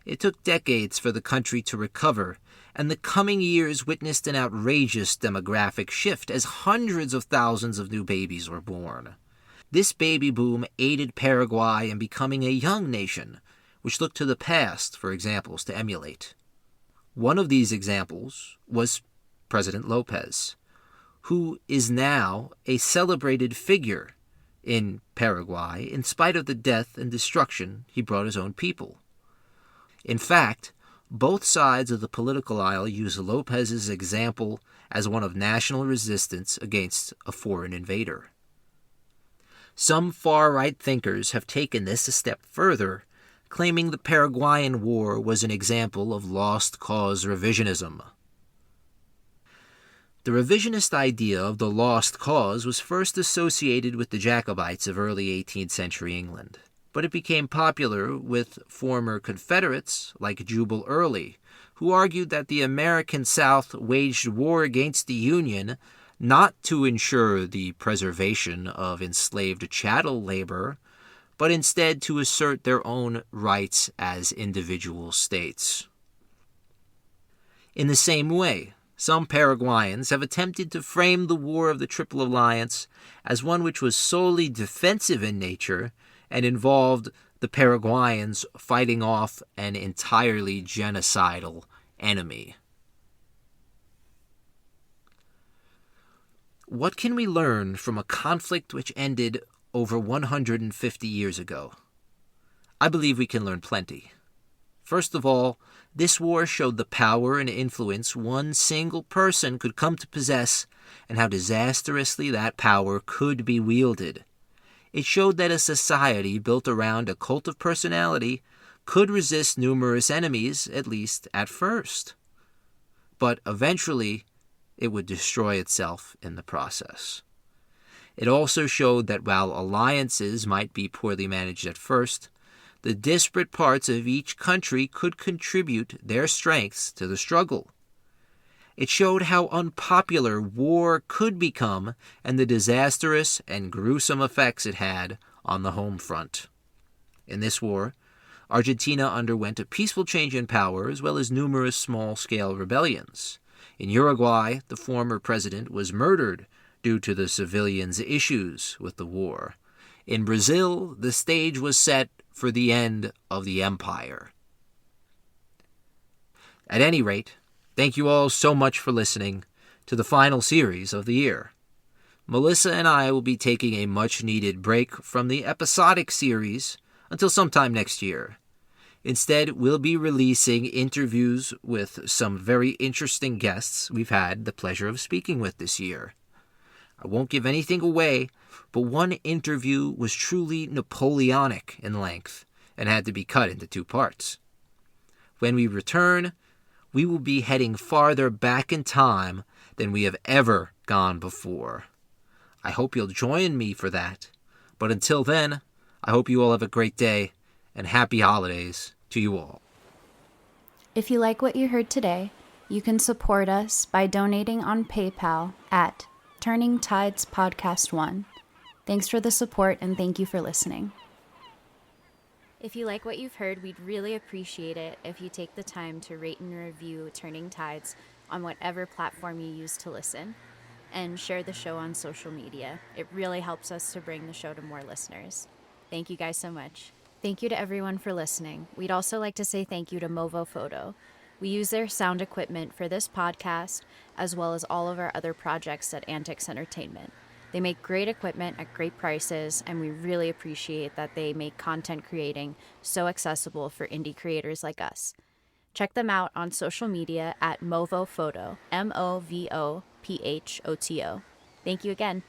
It took decades for the country to recover, and the coming years witnessed an outrageous demographic shift as hundreds of thousands of new babies were born. This baby boom aided Paraguay in becoming a young nation, which looked to the past for examples to emulate. One of these examples was President Lopez, who is now a celebrated figure in Paraguay in spite of the death and destruction he brought his own people. In fact, both sides of the political aisle use Lopez's example as one of national resistance against a foreign invader. Some far-right thinkers have taken this a step further, claiming the Paraguayan War was an example of lost cause revisionism. The revisionist idea of the lost cause was first associated with the Jacobites of early 18th century England, but it became popular with former Confederates like Jubal Early, who argued that the American South waged war against the Union not to ensure the preservation of enslaved chattel labor, but instead to assert their own rights as individual states. In the same way, some Paraguayans have attempted to frame the War of the Triple Alliance as one which was solely defensive in nature and involved the Paraguayans fighting off an entirely genocidal enemy. What can we learn from a conflict which ended over 150 years ago? I believe we can learn plenty. First of all, this war showed the power and influence one single person could come to possess and how disastrously that power could be wielded. It showed that a society built around a cult of personality could resist numerous enemies, at least at first. But eventually, it would destroy itself in the process. It also showed that while alliances might be poorly managed at first, the disparate parts of each country could contribute their strengths to the struggle. It showed how unpopular war could become and the disastrous and gruesome effects it had on the home front. In this war, Argentina underwent a peaceful change in power as well as numerous small-scale rebellions. In Uruguay, the former president was murdered due to the civilians' issues with the war. In Brazil, the stage was set for the end of the empire. At any rate, thank you all so much for listening to the final series of the year. Melissa and I will be taking a much-needed break from the episodic series until sometime next year. Instead, we'll be releasing interviews with some very interesting guests we've had the pleasure of speaking with this year. I won't give anything away, but one interview was truly Napoleonic in length and had to be cut into 2 parts. When we return, we will be heading farther back in time than we have ever gone before. I hope you'll join me for that, but until then, I hope you all have a great day and happy holidays to you all. If you like what you heard today, you can support us by donating on PayPal at Turning Tides Podcast 1. Thanks for the support and thank you for listening. If you like what you've heard, we'd really appreciate it if you take the time to rate and review Turning Tides on whatever platform you use to listen, and share the show on social media. It really helps us to bring the show to more listeners. Thank you guys so much. Thank you to everyone for listening. We'd also like to say thank you to Movo Photo. We use their sound equipment for this podcast, as well as all of our other projects at AntiKs Entertainment. They make great equipment at great prices, and we really appreciate that they make content creating so accessible for indie creators like us. Check them out on social media at Movo Photo, MOVOPHOTO. Thank you again.